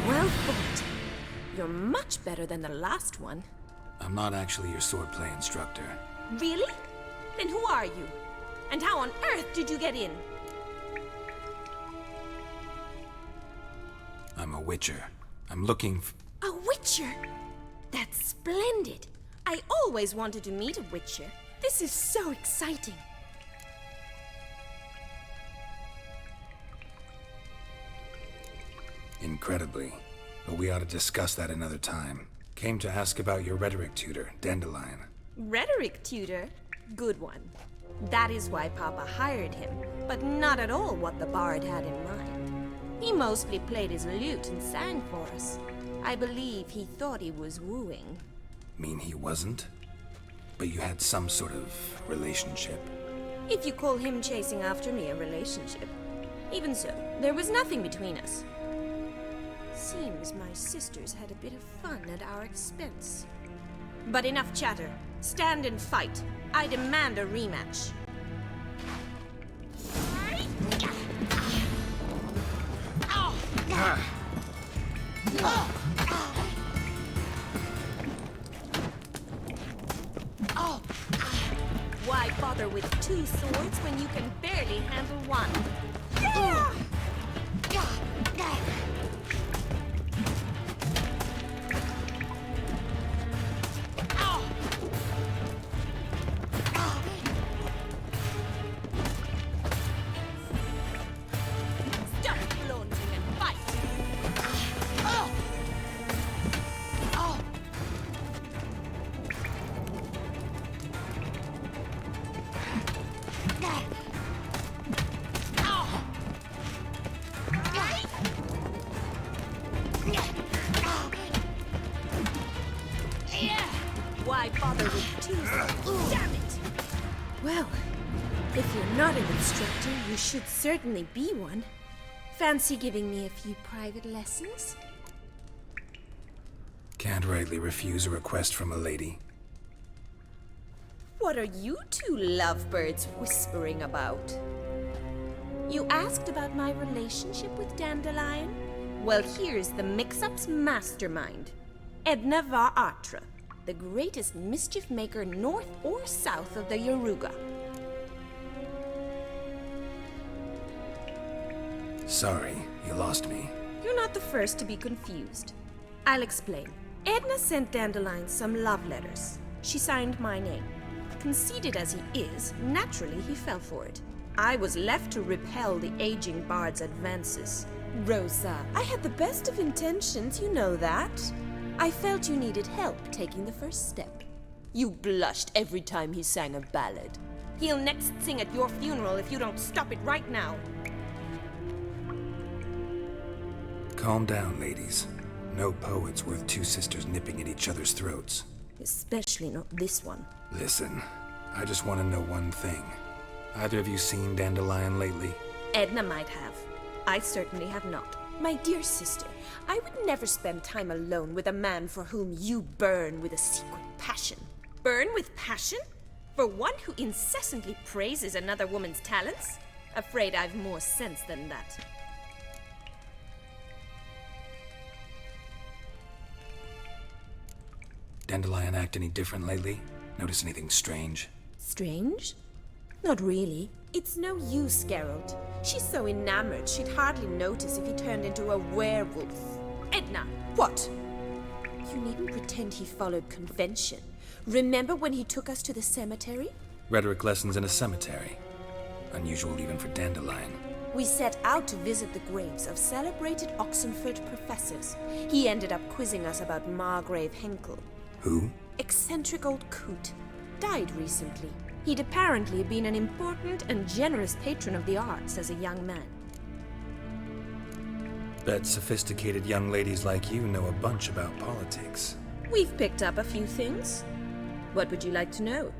S14: Well fought. You're much better than the last one.
S3: I'm not actually your swordplay instructor.
S14: Really? Then who are you? And how on earth did you get in?
S3: I'm a witcher. I'm looking
S14: A witcher? That's splendid. I always wanted to meet a witcher. This is so exciting.
S3: Incredibly. But we ought to discuss that another time. Came to ask about your rhetoric tutor, Dandelion.
S14: Rhetoric tutor? Good one. That is why Papa hired him, but not at all what the bard had in mind. He mostly played his lute and sang for us. I believe he thought he was wooing.
S3: Mean he wasn't? But you had some sort of relationship.
S14: If you call him chasing after me a relationship. Even so, there was nothing between us. Seems my sisters had a bit of fun at our expense. But enough chatter. Stand and fight. I demand a rematch. Why bother with two swords when you can barely handle one? Stop flaunting and fight! Why bother with two swords? Damn it! Well, if you're not an instructor, you should certainly be one. Fancy giving me a few private lessons?
S3: Can't rightly refuse a request from a lady.
S14: What are you two lovebirds whispering about? You asked about my relationship with Dandelion? Well, here's the mix-up's mastermind. Edna var Atra, the greatest mischief maker north or south of the Yaruga.
S3: Sorry, you lost me.
S14: You're not the first to be confused. I'll explain. Edna sent Dandelion some love letters. She signed my name. Conceited as he is, naturally he fell for it. I was left to repel the aging bard's advances. Rosa, I had the best of intentions, you know that. I felt you needed help taking the first step. You blushed every time he sang a ballad. He'll next sing at your funeral if you don't stop it right now.
S3: Calm down, ladies. No poet's worth two sisters nipping at each other's throats.
S14: Especially not this one.
S3: Listen, I just want to know one thing. Either of you seen Dandelion lately?
S14: Edna might have. I certainly have not. My dear sister, I would never spend time alone with a man for whom you burn with a secret passion. Burn with passion? For one who incessantly praises another woman's talents? Afraid I've more sense than that.
S3: Dandelion act any different lately? Notice anything strange?
S14: Strange? Not really. It's no use, Geralt. She's so enamored she'd hardly notice if he turned into a werewolf. Edna! What? You needn't pretend he followed convention. Remember when he took us to the cemetery?
S3: Rhetoric lessons in a cemetery. Unusual even for Dandelion.
S14: We set out to visit the graves of celebrated Oxenford professors. He ended up quizzing us about Margrave Henkel.
S3: Who?
S14: Eccentric old coot. Died recently. He'd apparently been an important and generous patron of the arts as a young man.
S3: Bet sophisticated young ladies like you know a bunch about politics.
S14: We've picked up a few things. What would you like to know?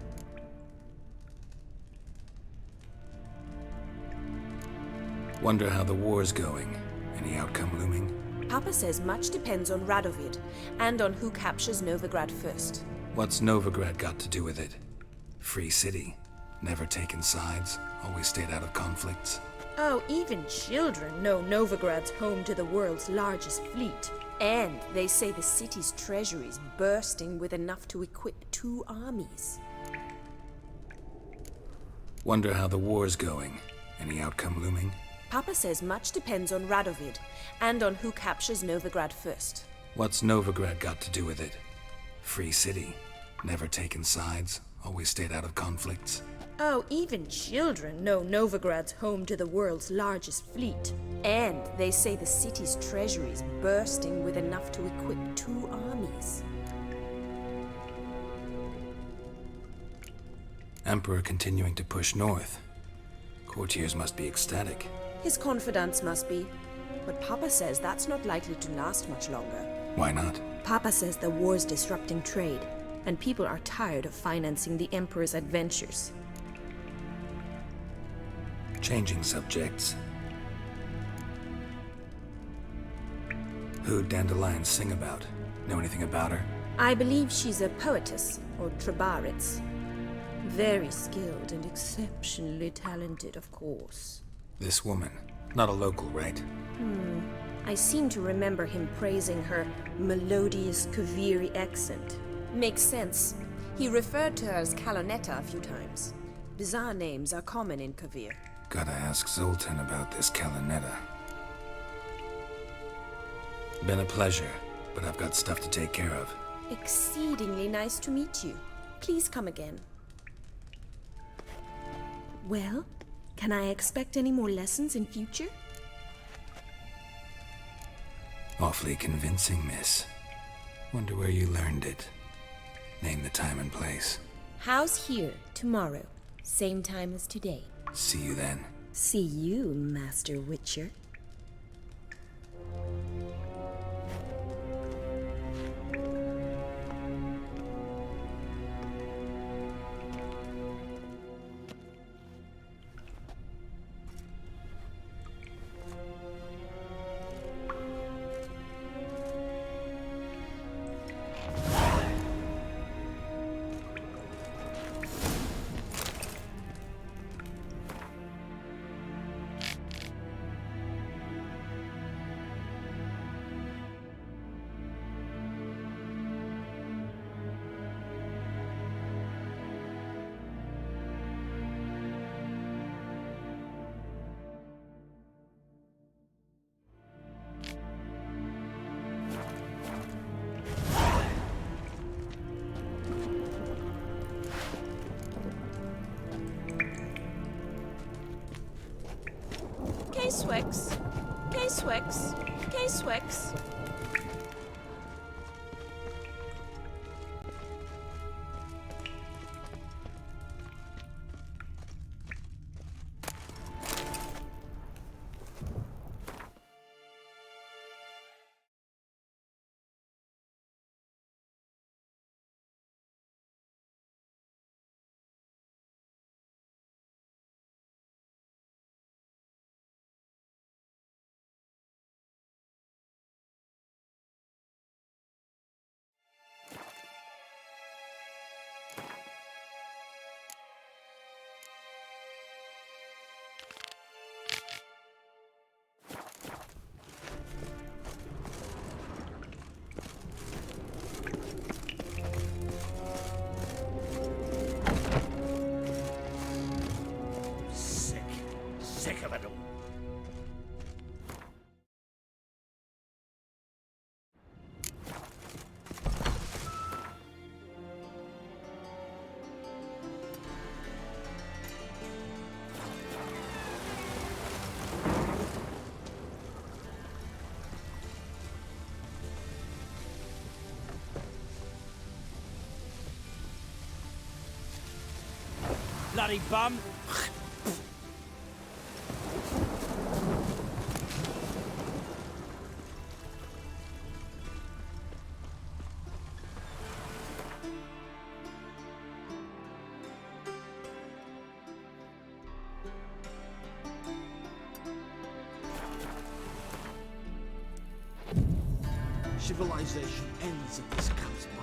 S3: Wonder how the war's going. Any outcome looming?
S14: Papa says much depends on Radovid, and on who captures Novigrad first.
S3: What's Novigrad got to do with it? Free city. Never taken sides. Always stayed out of conflicts.
S14: Oh, even children know Novigrad's home to the world's largest fleet. And they say the city's treasury is bursting with enough to equip 2 armies.
S3: Wonder how the war's going. Any outcome looming?
S14: Papa says much depends on Radovid, and on who captures Novigrad first.
S3: What's Novigrad got to do with it? Free city. Never taken sides. Always stayed out of conflicts.
S14: Oh, even children know Novigrad's home to the world's largest fleet. And they say the city's treasury is bursting with enough to equip 2 armies.
S3: Emperor continuing to push north. Courtiers must be ecstatic.
S14: His confidants must be. But Papa says that's not likely to last much longer.
S3: Why not?
S14: Papa says the war's disrupting trade, and people are tired of financing the Emperor's adventures.
S3: Changing subjects. Who'd Dandelion sing about? Know anything about her?
S14: I believe she's a poetess, or Trebaritz. Very skilled and exceptionally talented, of course.
S3: This woman. Not a local, right?
S14: I seem to remember him praising her melodious Kaviri accent. Makes sense. He referred to her as Kalonetta a few times. Bizarre names are common in Kavir.
S3: Gotta ask Zoltan about this Kalonetta. Been a pleasure, but I've got stuff to take care of.
S14: Exceedingly nice to meet you. Please come again. Well, can I expect any more lessons in future?
S3: Awfully convincing, miss. Wonder where you learned it. Name the time and place.
S14: House here, tomorrow. Same time as today.
S3: See you then.
S14: See you, Master Witcher. K-Swix. K-Swix. K-Swix.
S1: Sick of it all.
S13: Bloody bum!
S1: Civilization ends at this cut's boundary.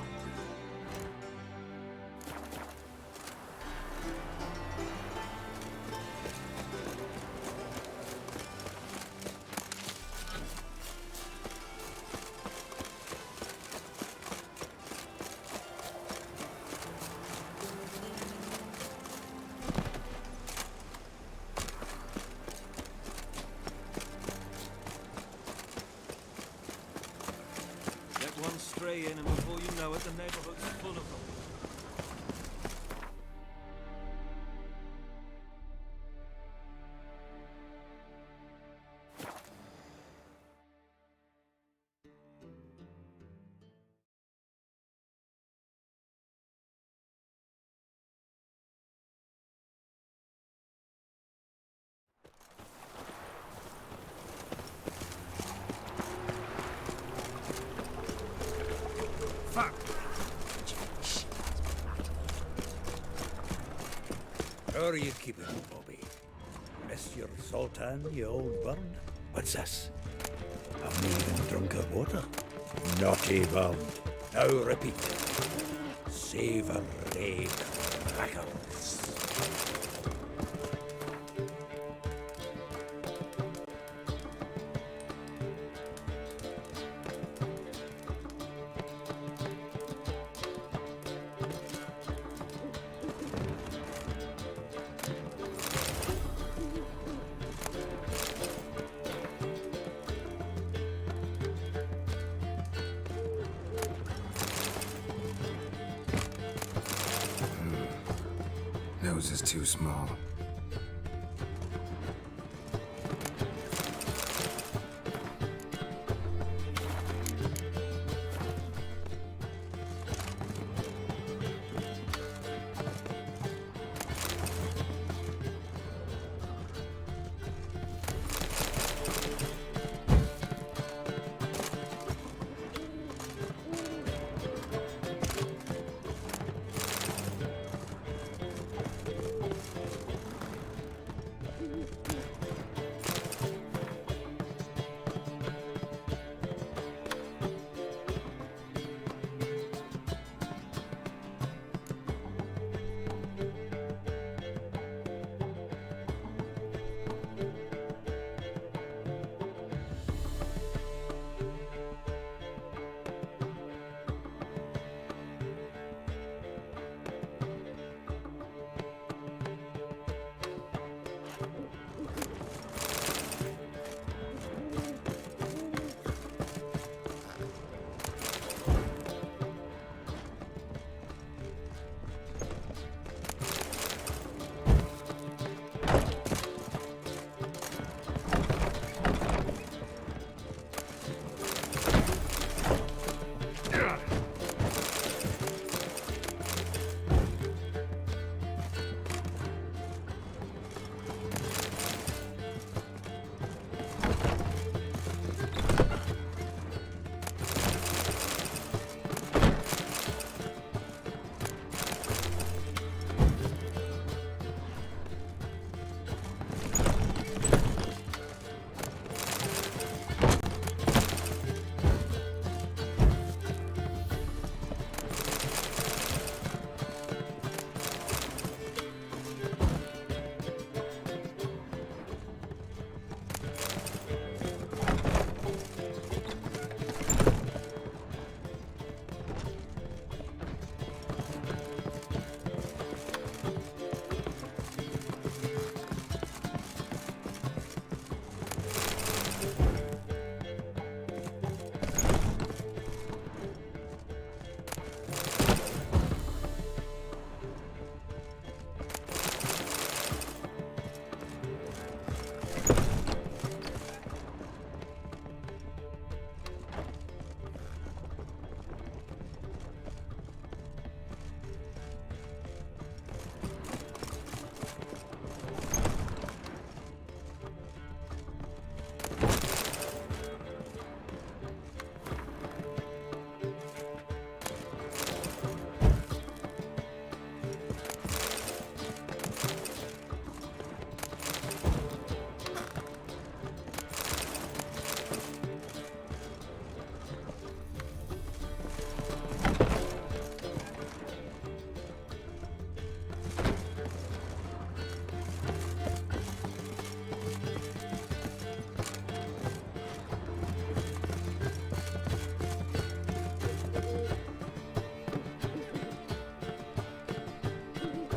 S13: stray in, and before you know it, the neighborhood's full of them.
S2: Fuck! How are you keeping, Bobby? Miss your Sultan, you old bird? What's this? I've not even drunk her water. Naughty bird. Now repeat. Savory crackers.
S3: Nose is too small.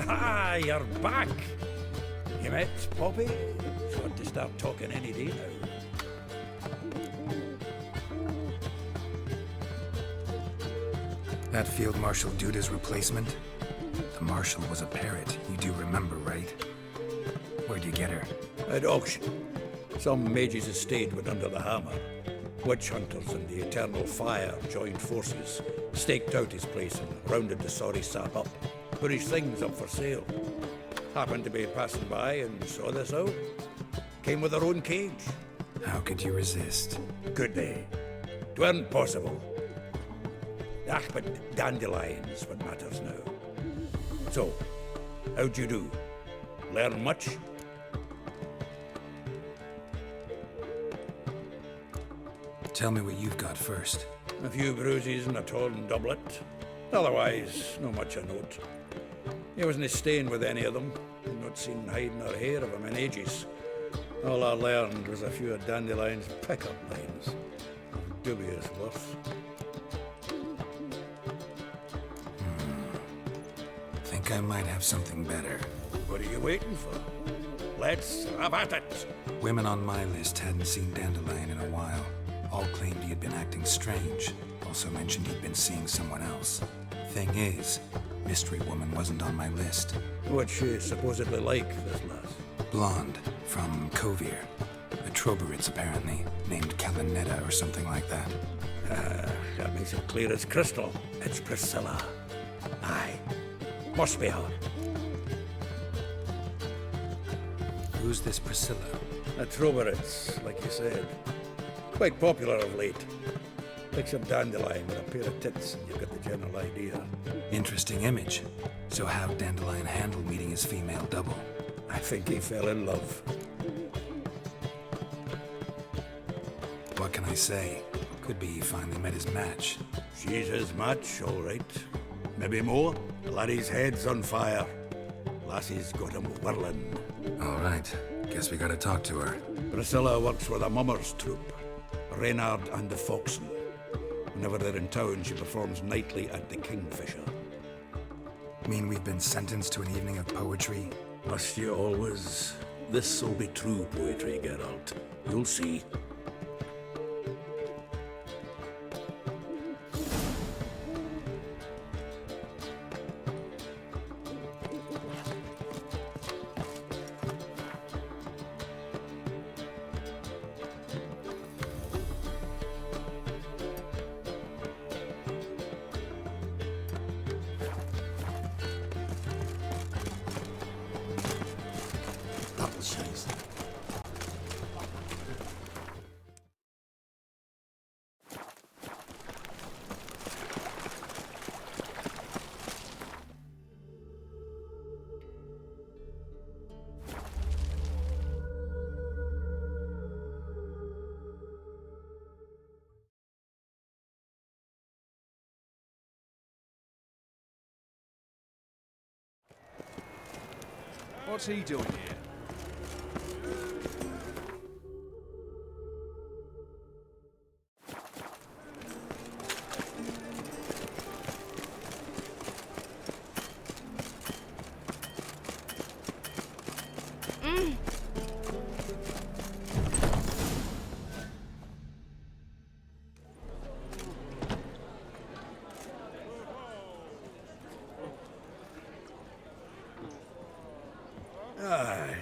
S2: Ah, you're back. You met Poppy? She's got to start talking any day now.
S3: That Field Marshal Duda's replacement? The Marshal was a parrot, you do remember, right? Where'd you get her?
S2: At auction. Some mage's estate went under the hammer. Witch hunters and the Eternal Fire joined forces, staked out his place and rounded the sorry sap up, put his things up for sale. Happened to be passing by and saw this out. Came with her own cage.
S3: How could you resist?
S2: Could they? 'Tweren't possible. Ah, but dandelions what matters now. So, how'd you do? Learn much?
S3: Tell me what you've got first.
S2: A few bruises and a torn doublet. Otherwise, no much a note. He wasn't staying with any of them. I'd not seen hiding or hair of him in ages. All I learned was a few of Dandelion's pick-up lines. Of dubious worth.
S3: Think I might have something better.
S2: What are you waiting for? Let's have at it!
S3: Women on my list hadn't seen Dandelion in a while. All claimed he had been acting strange. Also mentioned he'd been seeing someone else. Thing is, Mystery Woman wasn't on my list.
S2: What's she supposedly like, this lass?
S3: Blonde, from Kovir. A Troberitz, apparently, named Kalinetta or something like that.
S2: That makes it clear as crystal. It's Priscilla. Aye. Must be her.
S3: Who's this Priscilla?
S2: A Troberitz, like you said. Quite popular of late. Picture Dandelion with a pair of tits and you've got the general idea.
S3: Interesting image. So how'd Dandelion handle meeting his female double?
S2: I think he fell in love.
S3: What can I say? Could be he finally met his match.
S2: She's his match, all right. Maybe more. The laddie's head's on fire. Lassie's got him whirling.
S3: All right. Guess we gotta talk to her.
S2: Priscilla works with a mummers troupe. Reynard and the Foxen. Whenever they're in town, she performs nightly at the Kingfisher.
S3: Mean we've been sentenced to an evening of poetry?
S2: Must you always? This'll be true poetry, Geralt. You'll see.
S9: What's he doing here?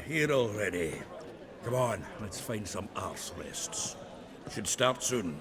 S2: Here already. Come on, let's find some arse rests. Should start soon.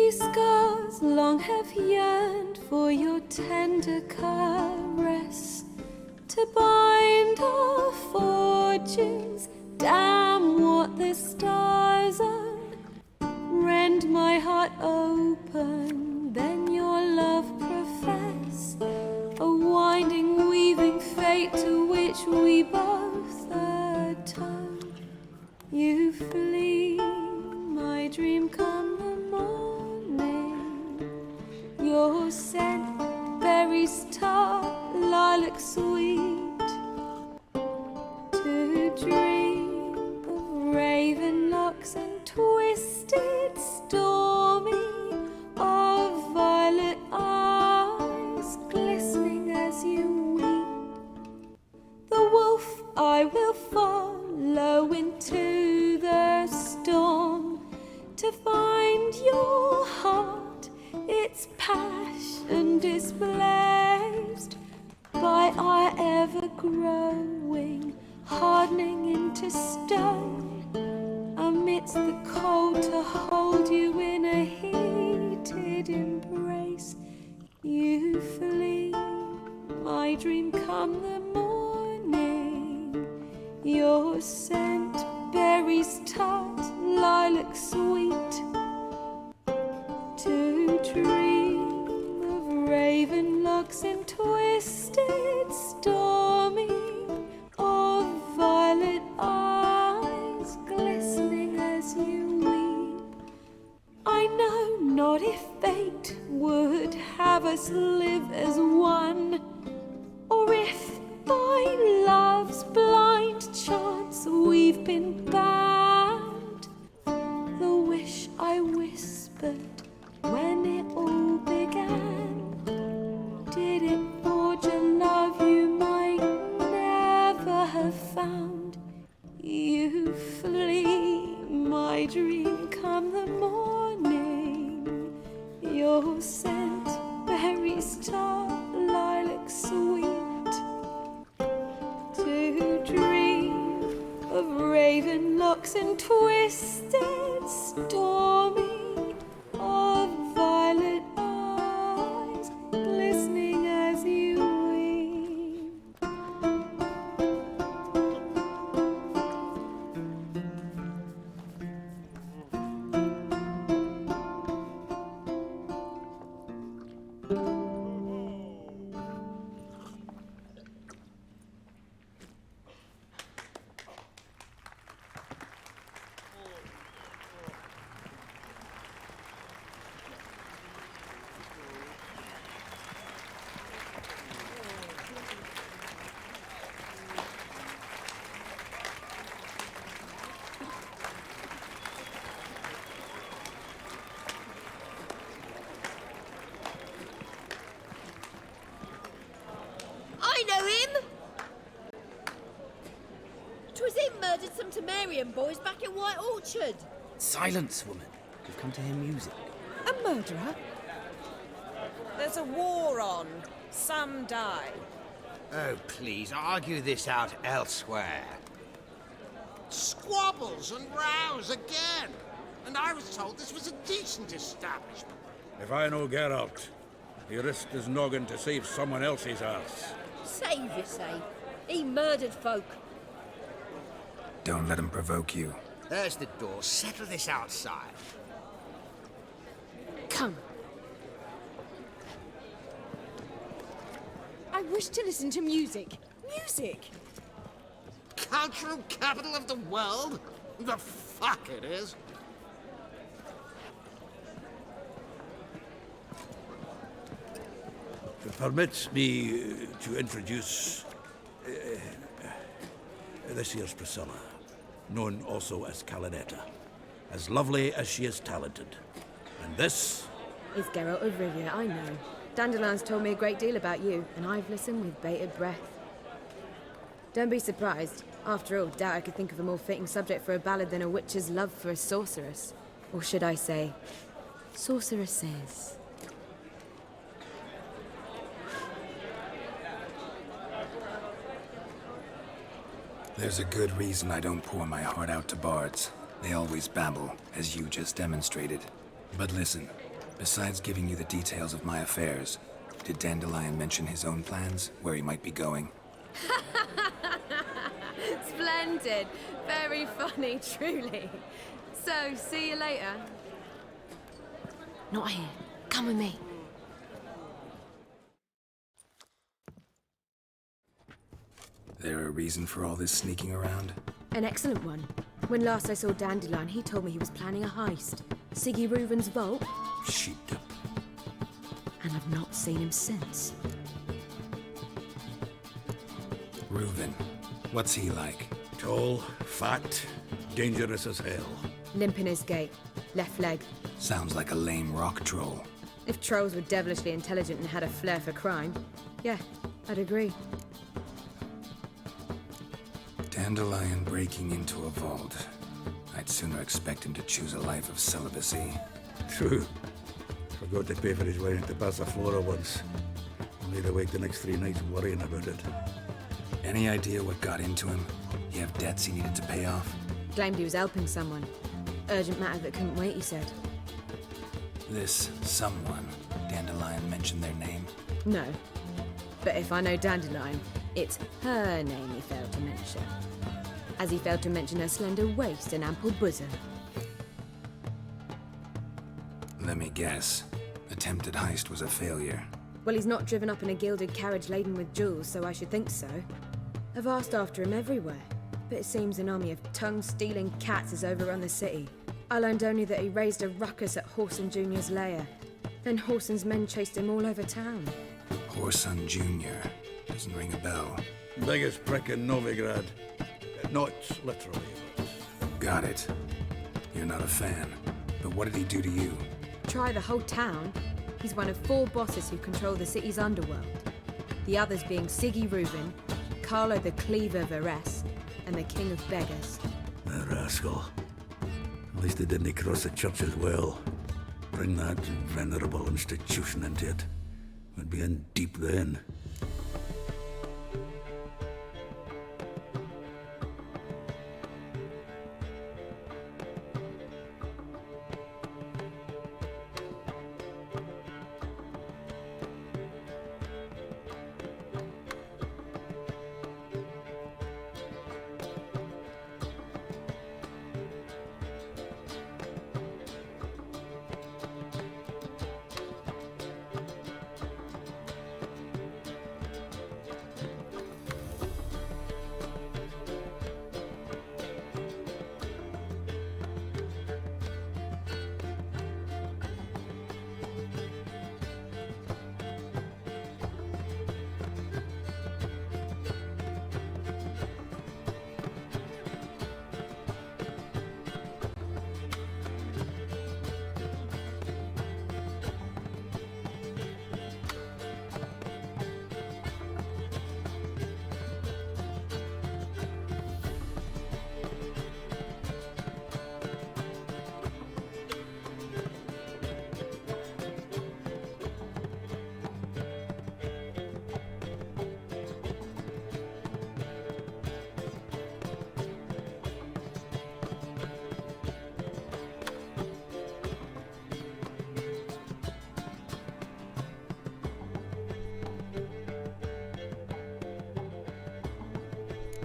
S14: These scars long have yearned for your tender caress, to bind our fortunes. Damn what the stars are. Rend my heart open, then your love profess, a winding, weaving fate to which we both atone. You flee, my dream come the morning. Your scent, berries tart, lilac sweet, to dream of raven locks and twisted, stormy, of violet eyes glistening as you weep. The wolf I will follow into the storm, to find your heart, its passion displaced by our ever-growing, hardening into stone, amidst the cold to hold you in a heated embrace. You flee, my dream come the morning. Your scent, berries tart, lilac sweet, to dream of raven locks and twisted, stormy, of violet eyes glistening as you weep. I know not if fate would have us live as one, or if by love's blind chance we've been bound. The wish I whispered when it all began, did it forge a love you might never have found? You flee, my dream come the morning. Your scent, berries tart, lilac sweet, to dream of raven locks and twisted, stormy, of violet eyes glistening as you weep.
S5: I know him! 'Twas him murdered some Temerian boys back in White Orchard.
S13: Silence, woman. We've come to hear music.
S8: A murderer? There's a war on. Some die.
S11: Oh, please, argue this out elsewhere.
S6: Squabbles and rows again. And I was told this was a decent establishment.
S2: If I know Geralt, he risked his noggin to save someone else's arse.
S5: Save, you say? He murdered folk.
S3: Don't let him provoke you.
S11: There's the door. Settle this outside.
S8: Come. I wish to listen to music. Music!
S6: Cultural capital of the world? The fuck it is.
S2: Permit me to introduce this here's Priscilla, known also as Calinetta, as lovely as she is talented. And this
S17: is Geralt of Rivia, I know. Dandelion's told me a great deal about you, and I've listened with bated breath. Don't be surprised. After all, doubt I could think of a more fitting subject for a ballad than a witch's love for a sorceress. Or should I say, sorceresses.
S3: There's a good reason I don't pour my heart out to bards. They always babble, as you just demonstrated. But listen, Besides giving you the details of my affairs, did Dandelion mention his own plans, where he might be going?
S17: Splendid. Very funny, truly. So, see you later. Not here. Come with me.
S3: There a reason for all this sneaking around?
S17: An excellent one. When last I saw Dandelion, he told me he was planning a heist. Siggy Reuven's vault.
S2: Sheep-dip.
S17: And I've not seen him since.
S3: Reuven. What's he like?
S2: Tall, fat, dangerous as hell.
S17: Limp in his gait. Left leg.
S3: Sounds like a lame rock troll.
S17: If trolls were devilishly intelligent and had a flair for crime, yeah, I'd agree.
S3: Dandelion breaking into a vault. I'd sooner expect him to choose a life of celibacy.
S2: True. Forgot to pay for his way into Passaflora once. Laid awake the next 3 nights worrying about it.
S3: Any idea what got into him? He have debts he needed to pay off?
S17: Claimed he was helping someone. Urgent matter that couldn't wait, he said.
S3: This someone, Dandelion mentioned their name?
S17: No. But if I know Dandelion, it's her name he failed to mention. As he failed to mention her slender waist and ample bosom.
S3: Let me guess. Attempted heist was a failure.
S17: Well, he's not driven up in a gilded carriage laden with jewels, so I should think so. I've asked after him everywhere, but it seems an army of tongue-stealing cats has overrun the city. I learned only that he raised a ruckus at Whoreson Jr.'s lair. Then Whoreson's men chased him all over town.
S3: Whoreson Jr. Doesn't ring a bell.
S2: Biggest prick in Novigrad. Not literally, but...
S3: Got it. You're not a fan. But what did he do to you?
S17: Try the whole town. He's one of 4 bosses who control the city's underworld. The others being Siggy Reuven, Carlo the Cleaver Varese, and the King of Beggars.
S2: The rascal. At least they didn't cross the church as well. Bring that venerable institution into it. We'd be in deep then.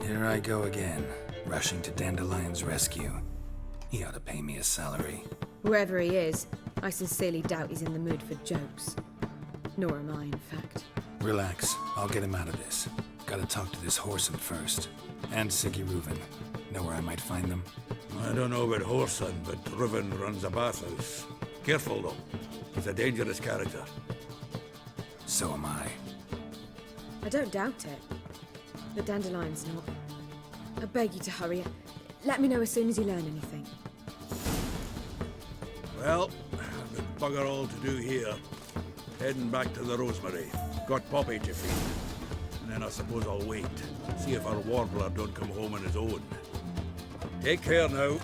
S3: Here I go again, rushing to Dandelion's rescue. He ought to pay me a salary.
S17: Wherever he is, I sincerely doubt he's in the mood for jokes. Nor am I, in fact.
S3: Relax, I'll get him out of this. Gotta talk to this Whoreson first. And Siggy Reuven. Know where I might find them?
S2: I don't know about Whoreson, but Reuven runs a bathhouse. Careful, though. He's a dangerous character.
S3: So am I.
S17: I don't doubt it. But Dandelion's not. I beg you to hurry. Let me know as soon as you learn anything.
S2: Well, I've got bugger all to do here. Heading back to the Rosemary. Got Poppy to feed. And then I suppose I'll wait. See if our warbler don't come home on his own. Take care now.